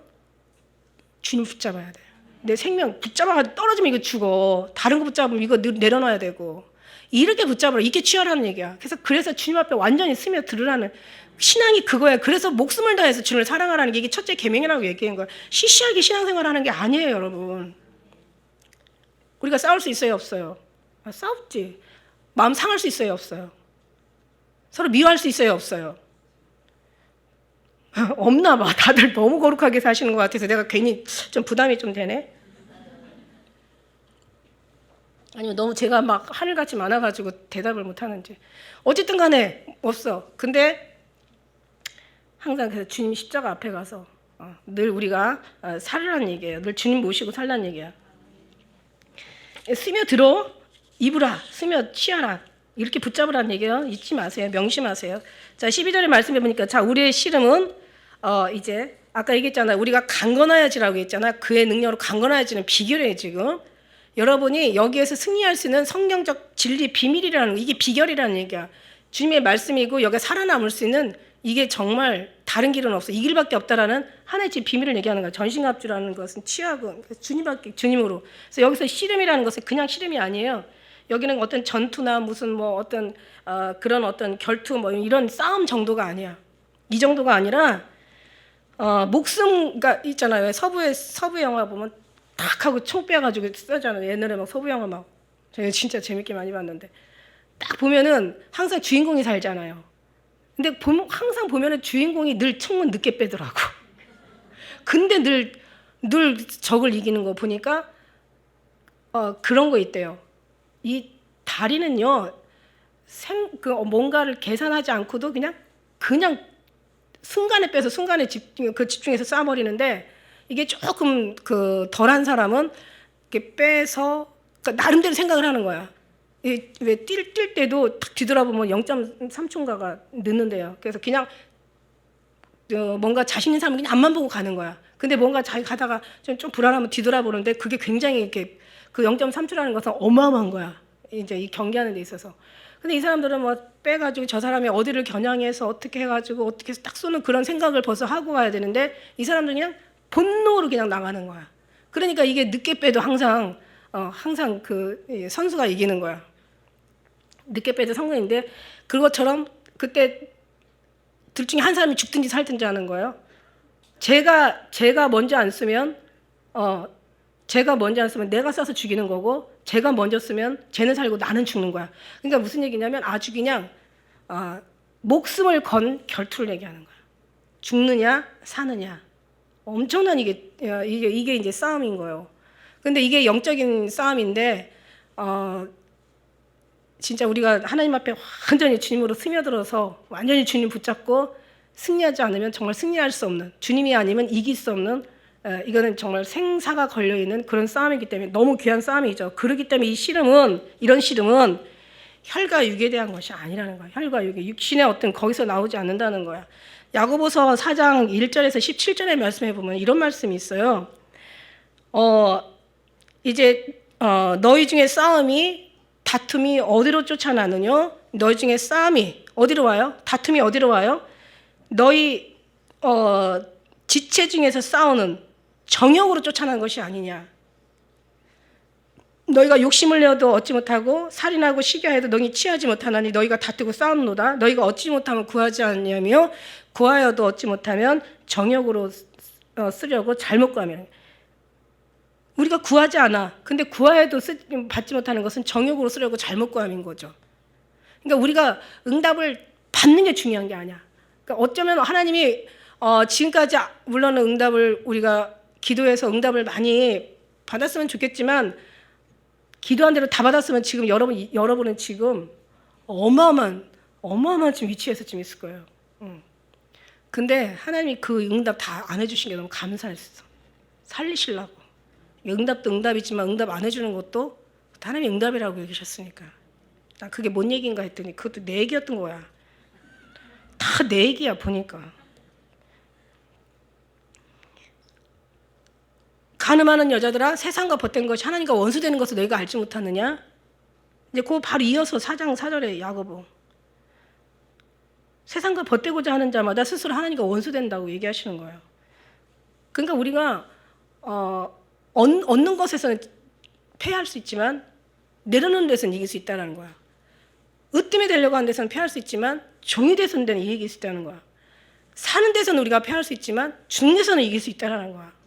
주님 붙잡아야 돼. 내 생명 붙잡아가지고 떨어지면 이거 죽어. 다른 거 붙잡으면 이거 내려놔야 되고. 이렇게 붙잡으라. 이게 치열한 얘기야. 그래서 주님 앞에 완전히 스며들으라는 신앙이 그거야. 그래서 목숨을 다해서 주님을 사랑하라는 게 이게 첫째 계명이라고 얘기한 거야. 시시하게 신앙생활하는 게 아니에요, 여러분. 우리가 싸울 수 있어요, 없어요? 싸웠지. 마음 상할 수 있어요, 없어요? 서로 미워할 수 있어요, 없어요? 없나 봐. 다들 너무 거룩하게 사시는 것 같아서 내가 괜히 좀 부담이 좀 되네. 아니면 너무 제가 막 하늘같이 많아가지고 대답을 못하는지. 어쨌든 간에 없어. 근데 항상 그래서 주님 십자가 앞에 가서 늘 우리가 살으라는 얘기예요. 늘 주님 모시고 살라는 얘기야. 스며들어 입으라, 스며 취하라, 이렇게 붙잡으라는 얘기예요. 잊지 마세요. 명심하세요. 자, 12절의 말씀해 보니까 자, 우리의 씨름은 이제 아까 얘기했잖아요. 우리가 강건하여지라고 했잖아요. 그의 능력으로 강건하여지는 비결이에요, 지금. 여러분이 여기에서 승리할 수 있는 성경적 진리 비밀이라는 거, 이게 비결이라는 얘기야. 주님의 말씀이고 여기에 살아남을 수 있는 이게 정말 다른 길은 없어. 이 길밖에 없다라는 하나의 비밀을 얘기하는 거야. 전신갑주라는 것은 취하고 주님으로. 그래서 여기서 씨름이라는 것은 그냥 씨름이 아니에요. 여기는 어떤 전투나 무슨 뭐 어떤 그런 어떤 결투 뭐 이런 싸움 정도가 아니야. 이 정도가 아니라 목숨가 있잖아요. 서부 영화 보면 탁 하고 총 빼가지고 쓰잖아요. 옛날에 막 서부 영화 막 제가 진짜 재밌게 많이 봤는데 딱 보면은 항상 주인공이 살잖아요. 근데 항상 보면은 주인공이 늘 총은 늦게 빼더라고. 근데 늘 적을 이기는 거 보니까 그런 거 있대요. 이 다리는요, 뭔가를 계산하지 않고도 그냥 순간에 빼서 순간에 집중해서 쏴버리는데 이게 조금 덜한 사람은 이렇게 빼서 그러니까 나름대로 생각을 하는 거야. 왜 뛸 때도 탁 뒤돌아보면 0.3초인가가 늦는데요. 그래서 그냥 뭔가 자신 있는 사람은 그냥 앞만 보고 가는 거야. 근데 뭔가 자기 가다가 좀 불안하면 뒤돌아보는데 그게 굉장히 이렇게 그 0.3초라는 것은 어마어마한 거야. 이제 이 경기하는 데 있어서. 근데 이 사람들은 뭐 빼가지고 저 사람이 어디를 겨냥해서 어떻게 해가지고 어떻게 해서 딱 쏘는 그런 생각을 벌써 하고 가야 되는데 이 사람들은 그냥 본능으로 그냥 나가는 거야. 그러니까 이게 늦게 빼도 항상 그 선수가 이기는 거야. 늦게 빼도 성공인데 그것처럼 그때 둘 중에 한 사람이 죽든지 살든지 하는 거예요. 제가 먼저 안 쓰면 내가 쏴서 죽이는 거고 제가 먼저 쓰면 쟤는 살고 나는 죽는 거야. 그러니까 무슨 얘기냐면 아주 그냥 목숨을 건 결투를 얘기하는 거야. 죽느냐 사느냐. 엄청난 이게 이제 싸움인 거예요. 근데 이게 영적인 싸움인데 진짜 우리가 하나님 앞에 완전히 주님으로 스며들어서 완전히 주님 붙잡고 승리하지 않으면 정말 승리할 수 없는, 주님이 아니면 이길 수 없는 이거는 정말 생사가 걸려있는 그런 싸움이기 때문에 너무 귀한 싸움이죠. 그렇기 때문에 이런 씨름은 혈과 육에 대한 것이 아니라는 거야. 혈과 육에 육신의 어떤 거기서 나오지 않는다는 거야. 야고보서 4장 1절에서 17절에 말씀해 보면 이런 말씀이 있어요. 이제 너희 중에 다툼이 어디로 쫓아나느냐? 너희 중에 싸움이 어디로 와요? 다툼이 어디로 와요? 너희 지체 중에서 싸우는 정욕으로 쫓아나는 것이 아니냐? 너희가 욕심을 내어도 얻지 못하고 살인하고 시기하여도 너희 취하지 못하나니 너희가 다투고 싸우노다. 너희가 얻지 못하면 구하지 않냐며 구하여도 얻지 못하면 정욕으로 쓰려고 잘못 구하면. 우리가 구하지 않아. 근데 구하여도 받지 못하는 것은 정욕으로 쓰려고 잘못 구함인 거죠. 그러니까 우리가 응답을 받는 게 중요한 게 아니야. 그러니까 어쩌면 하나님이 지금까지 물론 응답을 우리가 기도해서 응답을 많이 받았으면 좋겠지만 기도한 대로 다 받았으면 지금 여러분은 지금 어마어마한 지금 위치에서 지금 있을 거예요. 근데 하나님이 그 응답 다 안 해주신 게 너무 감사했어. 살리시려고. 응답도 응답이지만 응답 안 해주는 것도 하나님이 응답이라고 얘기하셨으니까. 나 그게 뭔 얘기인가 했더니 그것도 내 얘기였던 거야. 다 내 얘기야 보니까. 간음하는 여자들아 세상과 벗된 것이 하나님과 원수되는 것을 너희가 알지 못하느냐. 이제 그거 바로 이어서 4장 4절에 야고보. 세상과 벗되고자 하는 자마다 스스로 하나님과 원수된다고 얘기하시는 거예요. 그러니까 우리가 얻는 것에서는 패할 수 있지만 내려놓는 데서는 이길 수 있다는 거야. 으뜸이 되려고 하는 데서는 패할 수 있지만 종이 돼서는 이길 수 있다는 거야. 사는 데서는 우리가 패할 수 있지만 죽는 데서는 이길 수 있다는 거야.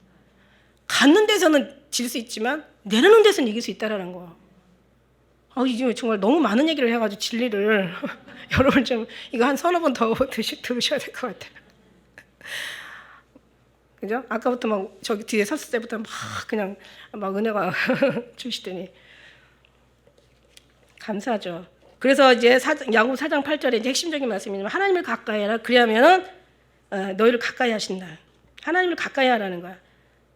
갖는 데서는 질 수 있지만 내려놓는 데서는 이길 수 있다는 거야. 이제 정말 너무 많은 얘기를 해가지고 진리를 여러분 좀 이거 한 서너 번 더 들으셔야 될 것 같아요. 그죠? 아까부터 막 저기 뒤에 섰을 때부터 막 그냥 막 은혜가 주시더니 감사하죠. 그래서 이제 야고보 4장 8절에 이제 핵심적인 말씀이지만 하나님을 가까이 하라. 그리하면은 너희를 가까이 하신다. 하나님을 가까이 하라는 거야.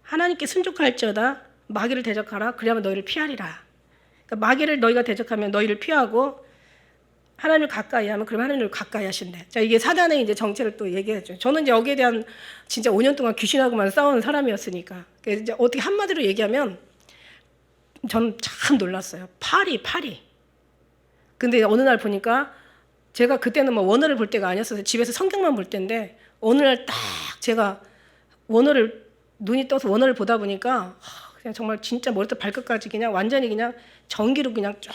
하나님께 순종할지어다 마귀를 대적하라. 그리하면 너희를 피하리라. 그러니까 마귀를 너희가 대적하면 너희를 피하고 하나님을 가까이 하면 그러면 하나님을 가까이 하신대. 자, 이게 사단의 이제 정체를 또 얘기하죠. 저는 이제 여기에 대한 진짜 5년 동안 귀신하고만 싸우는 사람이었으니까. 그래서 이제 어떻게 한마디로 얘기하면 저는 참 놀랐어요. 파리. 근데 어느 날 보니까 제가 그때는 뭐 원어를 볼 때가 아니었어요. 집에서 성경만 볼 때인데 어느 날 딱 제가 눈이 떠서 원어를 보다 보니까 그냥 정말 진짜 머리부터 발끝까지 그냥 완전히 그냥 전기로 그냥 쫙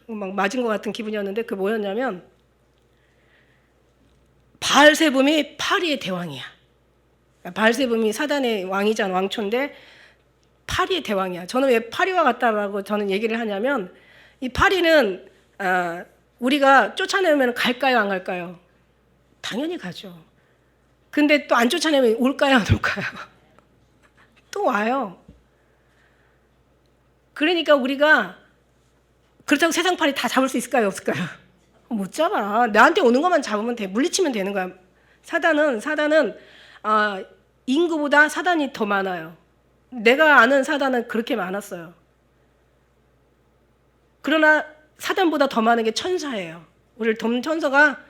막 맞은 것 같은 기분이었는데 그게 뭐였냐면 바알세붐이 파리의 대왕이야. 바알세붐이 사단의 왕이잖아. 왕초인데 파리의 대왕이야. 저는 왜 파리와 같다라고 저는 얘기를 하냐면 이 파리는 우리가 쫓아내면 갈까요 안 갈까요? 당연히 가죠. 근데 또 안 쫓아내면 올까요 안 올까요? 또 와요. 그러니까 우리가 그렇다고 세상 파리 다 잡을 수 있을까요 없을까요? 못 잡아. 나한테 오는 것만 잡으면 돼. 물리치면 되는 거야. 사단은 인구보다 사단이 더 많아요. 내가 아는 사단은 그렇게 많았어요. 그러나 사단보다 더 많은 게 천사예요. 우리를 돕는 천사가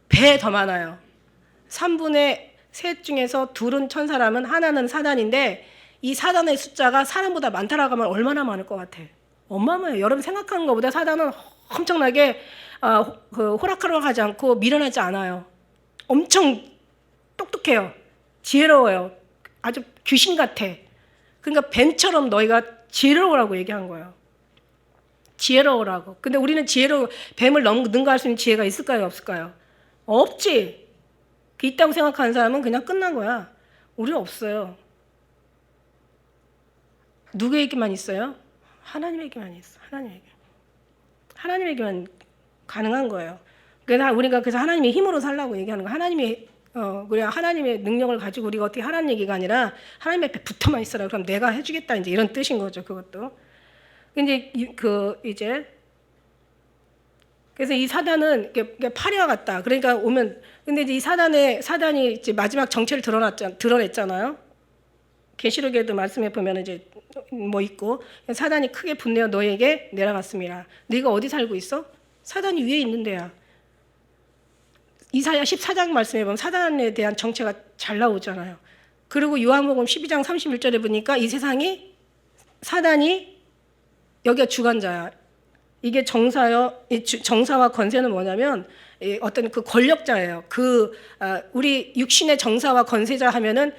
배 더 많아요. 3분의 3 중에서 2은 천사라면 하나는 사단인데 이 사단의 숫자가 사람보다 많다라고 하면 얼마나 많을 것 같아? 어마어마해요. 여러분 생각하는 것보다 사단은 엄청나게 호락호락하지 않고 미련하지 않아요. 엄청 똑똑해요. 지혜로워요. 아주 귀신 같아. 그러니까 뱀처럼 너희가 지혜로우라고 얘기한 거예요. 지혜로우라고. 근데 우리는 뱀을 능가할 수 있는 지혜가 있을까요 없을까요? 없지. 있다고 생각하는 사람은 그냥 끝난 거야. 우리 없어요. 누구에게만 있어요? 하나님에게만 있어. 하나님에게만 가능한 거예요. 그래서 우리가 하나님의 힘으로 살라고 얘기하는 거야. 우리가 하나님의 능력을 가지고 우리가 어떻게 하라는 얘기가 아니라 하나님 앞에 붙어만 있어라. 그럼 내가 해주겠다. 이제 이런 뜻인 거죠. 그것도. 그래서 이 사단은 파리와 같다. 그러니까 근데 이제 이 사단이 이제 마지막 정체를 드러냈잖아요. 계시록에도 말씀해 보면 이제 뭐 있고 사단이 크게 분내어 너에게 내려갔습니다. 네가 어디 살고 있어? 사단이 위에 있는 데야. 이사야 14장 말씀해 보면 사단에 대한 정체가 잘 나오잖아요. 그리고 요한복음 12장 31절에 보니까 이 세상이 사단이 여기가 주관자야. 이게 정사와 권세는 뭐냐면 어떤 그 권력자예요. 우리 육신의 정사와 권세자 하면은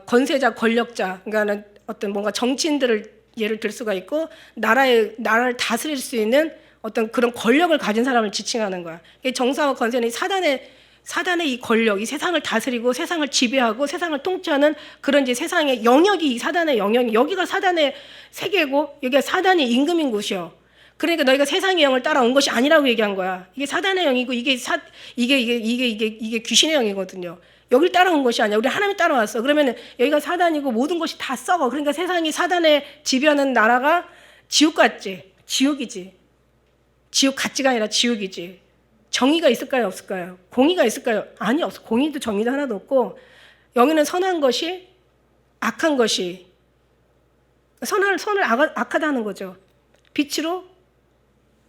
권세자, 권력자, 그러니까 어떤 뭔가 정치인들을 예를 들 수가 있고 나라를 다스릴 수 있는 어떤 그런 권력을 가진 사람을 지칭하는 거야. 정사와 권세는 사단의 이 권력, 이 세상을 다스리고 세상을 지배하고 세상을 통치하는 그런 이제 세상의 영역이 이 사단의 영역이 여기가 사단의 세계고 여기가 사단이 임금인 곳이요. 그러니까 너희가 세상의 영을 따라온 것이 아니라고 얘기한 거야. 이게 사단의 영이고 이게 귀신의 영이거든요. 여길 따라온 것이 아니야. 우리 하나님 따라왔어. 그러면 여기가 사단이고 모든 것이 다 썩어. 그러니까 세상이 사단에 지배하는 나라가 지옥 같지. 지옥이지. 지옥 같지가 아니라 지옥이지. 정의가 있을까요? 없을까요? 공의가 있을까요? 아니, 없어. 공의도 정의도 하나도 없고 여기는 선한 것이 악한 것이 선을 악하다는 거죠. 빛으로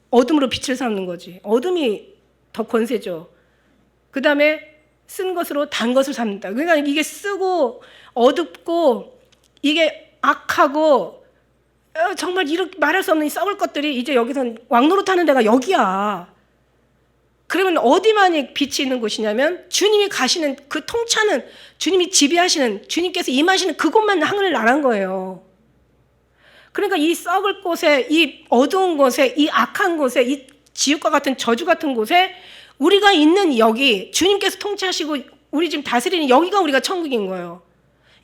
어둠으로 빛을 삼는 거지. 어둠이 더 권세죠. 그 다음에 쓴 것으로 단 것을 삼는다. 그러니까 이게 쓰고 어둡고 이게 악하고 정말 이렇게 말할 수 없는 이 썩을 것들이 이제 여기선 왕노릇하는 데가 여기야. 그러면 어디만이 빛이 있는 곳이냐면 주님이 가시는 그 통차는, 주님이 지배하시는, 주님께서 임하시는 그곳만 하늘 나란 거예요. 그러니까 이 썩을 곳에, 이 어두운 곳에, 이 악한 곳에, 이 지옥과 같은 저주 같은 곳에 우리가 있는 여기, 주님께서 통치하시고 우리 지금 다스리는 여기가 우리가 천국인 거예요.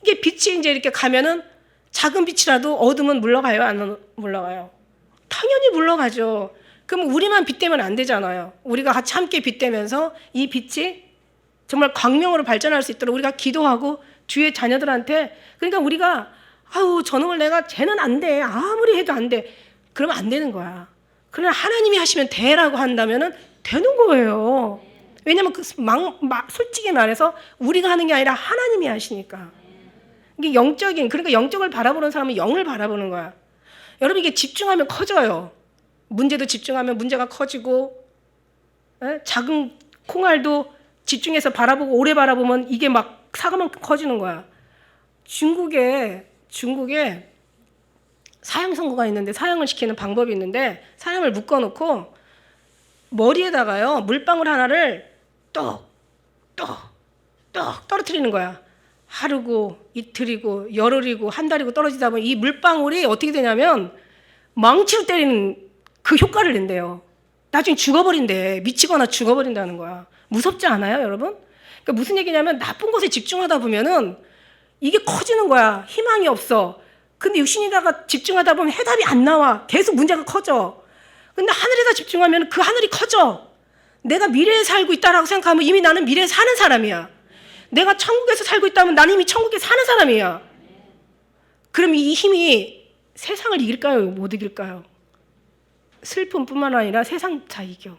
이게 빛이 이제 이렇게 가면은 작은 빛이라도 어둠은 물러가요, 안 물러가요? 당연히 물러가죠. 그럼 우리만 빛되면 안 되잖아요. 우리가 같이 함께 빛되면서 이 빛이 정말 광명으로 발전할 수 있도록 우리가 기도하고 주위의 자녀들한테, 그러니까 우리가 아우 저놈을 내가 쟤는 안 돼, 아무리 해도 안 돼, 그러면 안 되는 거야. 그러나 하나님이 하시면 돼라고 한다면은 되는 거예요. 왜냐면 솔직히 말해서 우리가 하는 게 아니라 하나님이 하시니까. 이게 영적인, 그러니까 영적을 바라보는 사람은 영을 바라보는 거야. 여러분 이게 집중하면 커져요. 문제도 집중하면 문제가 커지고, 작은 콩알도 집중해서 바라보고 오래 바라보면 이게 막 사과만큼 커지는 거야. 중국에 사형 선고가 있는데, 사형을 시키는 방법이 있는데, 사람을 묶어놓고 머리에다가요 물방울 하나를 똑 떨어뜨리는 거야. 하루고 이틀이고 열흘이고 한 달이고 떨어지다 보면 이 물방울이 어떻게 되냐면 망치로 때리는 그 효과를 낸대요. 나중에 죽어버린대. 미치거나 죽어버린다는 거야. 무섭지 않아요, 여러분? 그러니까 무슨 얘기냐면 나쁜 것에 집중하다 보면은 이게 커지는 거야. 희망이 없어. 근데 육신에다가 집중하다 보면 해답이 안 나와. 계속 문제가 커져. 근데 하늘에다 집중하면 그 하늘이 커져. 내가 미래에 살고 있다라고 생각하면 이미 나는 미래에 사는 사람이야. 내가 천국에서 살고 있다면 나는 이미 천국에 사는 사람이야. 그럼 이 힘이 세상을 이길까요? 못 이길까요? 슬픔뿐만 아니라 세상 다 이겨.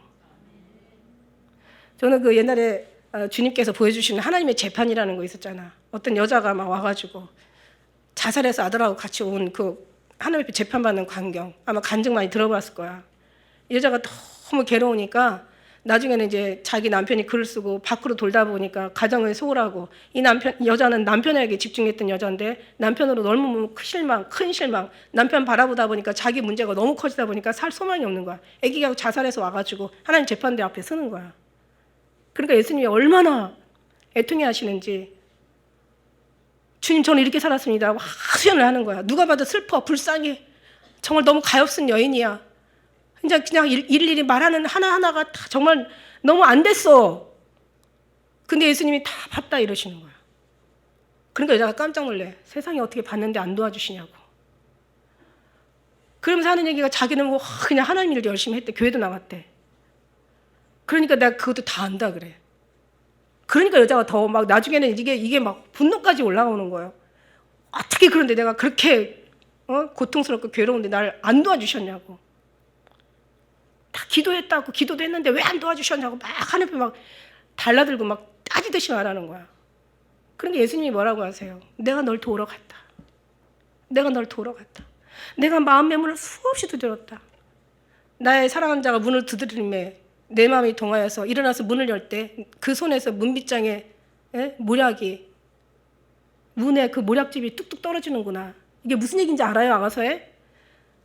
저는 그 옛날에 주님께서 보여주시는 하나님의 재판이라는 거 있었잖아. 어떤 여자가 막 와가지고 자살해서 아들하고 같이 온 그 하나님 앞에 재판받는 광경, 아마 간증 많이 들어봤을 거야. 여자가 너무 괴로우니까 나중에는 이제 자기 남편이 글을 쓰고 밖으로 돌다 보니까 가정을 소홀하고, 이 여자는 남편에게 집중했던 여자인데 남편으로 너무 큰 실망, 남편 바라보다 보니까 자기 문제가 너무 커지다 보니까 살 소망이 없는 거야. 애기가 자살해서 와가지고 하나님 재판대 앞에 서는 거야. 그러니까 예수님이 얼마나 애통해 하시는지, 주님 저는 이렇게 살았습니다 하소연을 하는 거야. 누가 봐도 슬퍼, 불쌍해, 정말 너무 가엾은 여인이야. 그냥 일일이 말하는 하나하나가 다 정말 너무 안 됐어. 근데 예수님이 다 봤다 이러시는 거야. 그러니까 여자가 깜짝 놀래. 세상에 어떻게 봤는데 안 도와주시냐고. 그러면서 하는 얘기가 자기는 뭐 그냥 하나님 일을 열심히 했대. 교회도 나갔대. 그러니까 내가 그것도 다 안다 그래. 그러니까 여자가 더 막 나중에는 이게 막 분노까지 올라오는 거예요. 어떻게 그런데 내가 그렇게 고통스럽고 괴로운데 날 안 도와주셨냐고. 다 기도했다고, 기도도 했는데 왜 안 도와주셨냐고 막 하늘 앞에 막 달라들고 막 따지듯이 말하는 거야. 그러니까 예수님이 뭐라고 하세요? 내가 널 도우러 갔다. 내가 널 도우러 갔다. 내가 마음의 문을 수없이 두드렸다. 나의 사랑하는 자가 문을 두드림에 내 마음이 동하여서 일어나서 문을 열 때 그 손에서 문빗장에 모략이, 문에 그 모략집이 뚝뚝 떨어지는구나. 이게 무슨 얘기인지 알아요, 아가서에?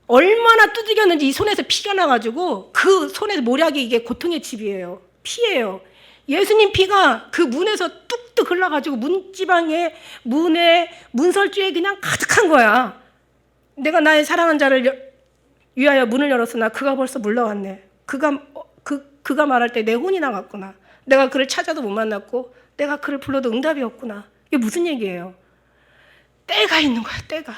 얼마나 두들겼는지 이 손에서 피가 나가지고 그 손에서 모략이 이게 고통의 집이에요. 피예요. 예수님 피가 그 문에서 뚝뚝 흘러가지고 문지방에, 문에, 문설주에 그냥 가득한 거야. 내가 나의 사랑한 자를 위하여 문을 열었으나 그가 벌써 물러갔네. 그가 말할 때 내 혼이 나갔구나. 내가 그를 찾아도 못 만났고 내가 그를 불러도 응답이 없구나. 이게 무슨 얘기예요? 때가 있는 거야, 때가.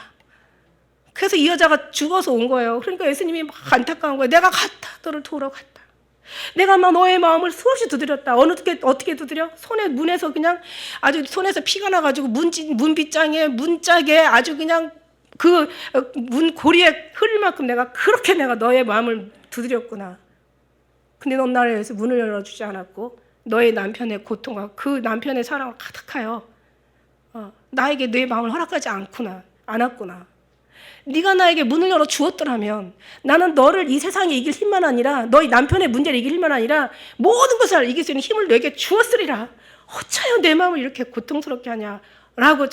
그래서 이 여자가 죽어서 온 거예요. 그러니까 예수님이 막 안타까운 거예요. 내가 갔다. 너를 도우러 갔다. 내가 막 너의 마음을 수없이 두드렸다. 어떻게 두드려? 문에서 그냥 아주 손에서 피가 나가지고 문빗장에, 문짝에 아주 그냥 그 문고리에 흐를 만큼 내가 너의 마음을 두드렸구나. 근데 넌 나를 위해서 문을 열어주지 않았고 너의 남편의 고통과 그 남편의 사랑을 가득하여 나에게 내 마음을 허락하지 않았구나. 네가 나에게 문을 열어 주었더라면 나는 너를 이 세상에 이길 힘만 아니라 너희 남편의 문제를 이길 힘만 아니라 모든 것을 이길 수 있는 힘을 내게 주었으리라. 어차여 내 마음을 이렇게 고통스럽게 하냐라고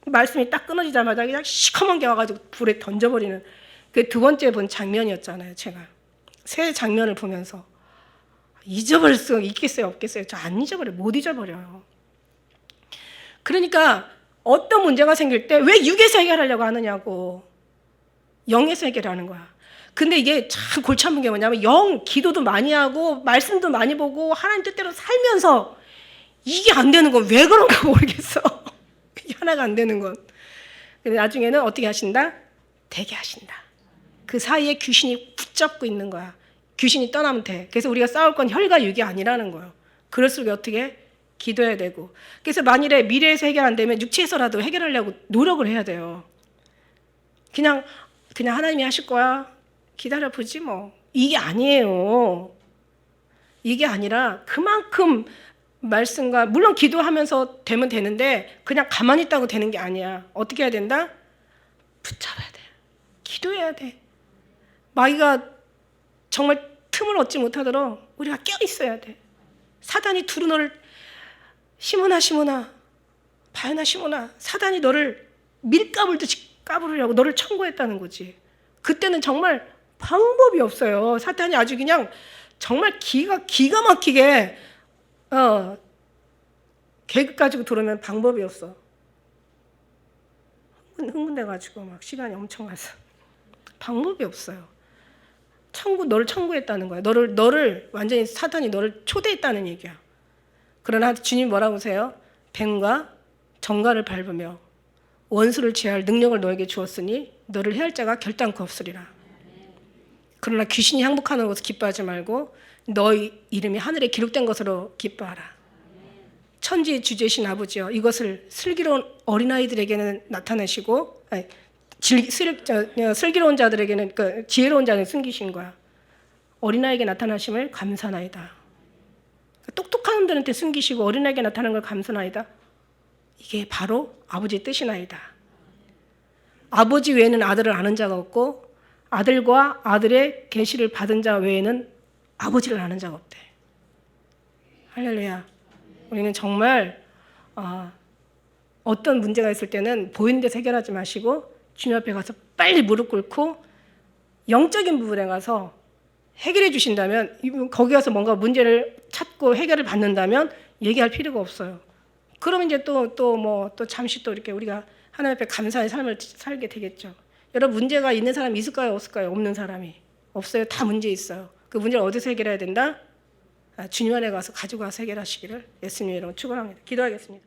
말씀이 딱 끊어지자마자 그냥 시커먼 게 와가지고 불에 던져버리는 그 두 번째 본 장면이었잖아요. 제가 새 장면을 보면서 잊어버릴 수 있겠어요, 없겠어요? 저 안 잊어버려요. 못 잊어버려요. 그러니까 어떤 문제가 생길 때 왜 육에서 해결하려고 하느냐고, 영에서 해결하는 거야. 근데 이게 참 골치 아픈 게 뭐냐면 영 기도도 많이 하고 말씀도 많이 보고 하나님 뜻대로 살면서 이게 안 되는 건 왜 그런가 모르겠어. 이게 하나가 안 되는 건. 근데 나중에는 어떻게 하신다? 되게 하신다. 그 사이에 귀신이 붙잡고 있는 거야. 귀신이 떠나면 돼. 그래서 우리가 싸울 건 혈과 육이 아니라는 거예요. 그럴수록 어떻게? 기도해야 되고. 그래서 만일에 미래에서 해결 안 되면 육체에서라도 해결하려고 노력을 해야 돼요. 그냥 하나님이 하실 거야. 기다려보지 뭐. 이게 아니에요. 이게 아니라 그만큼 말씀과, 물론 기도하면서 되면 되는데 그냥 가만히 있다고 되는 게 아니야. 어떻게 해야 된다? 붙잡아야 돼. 기도해야 돼. 마귀가 정말 틈을 얻지 못하도록 우리가 껴있어야 돼. 사단이 두루 너를 시몬아 바요나 시몬아, 사단이 너를 밀가불듯이 까부르려고 너를 청구했다는 거지. 그때는 정말 방법이 없어요. 사탄이 아주 그냥 정말 기가 막히게 계획 가지고 들어오면 방법이 없어. 흥분돼가지고 막 시간이 엄청 가서 방법이 없어요. 너를 청구했다는 거야. 너를 완전히 사탄이 너를 초대했다는 얘기야. 그러나 주님 뭐라고 하세요? 뱀과 정갈을 밟으며 원수를 제할 능력을 너에게 주었으니 너를 해할 자가 결단코 없으리라. 그러나 귀신이 항복하는 것을 기뻐하지 말고 너의 이름이 하늘에 기록된 것으로 기뻐하라. 천지의 주제신 아버지여, 이것을 슬기로운 어린아이들에게는 나타내시고 슬기로운 자들에게는, 지혜로운 자는 숨기신 거야. 어린아이에게 나타나심을 감사나이다. 똑똑한 놈들한테 숨기시고 어린아이에게 나타나는 걸 감사나이다. 이게 바로 아버지의 뜻이나이다. 아버지 외에는 아들을 아는 자가 없고 아들과 아들의 계시를 받은 자 외에는 아버지를 아는 자가 없대. 할렐루야. 우리는 정말 어떤 문제가 있을 때는 보이는 데서 해결하지 마시고 주님 앞에 가서 빨리 무릎 꿇고 영적인 부분에 가서 해결해 주신다면, 거기 가서 뭔가 문제를 찾고 해결을 받는다면 얘기할 필요가 없어요. 그러면 이제 또 잠시 또 이렇게 우리가 하나님 앞에 감사의 삶을 살게 되겠죠. 여러분, 문제가 있는 사람이 있을까요? 없을까요? 없는 사람이 없어요. 다 문제 있어요. 그 문제를 어디서 해결해야 된다? 주님 안에 가서 가지고 와서 해결하시기를 예수님의 이름으로 축원합니다. 기도하겠습니다.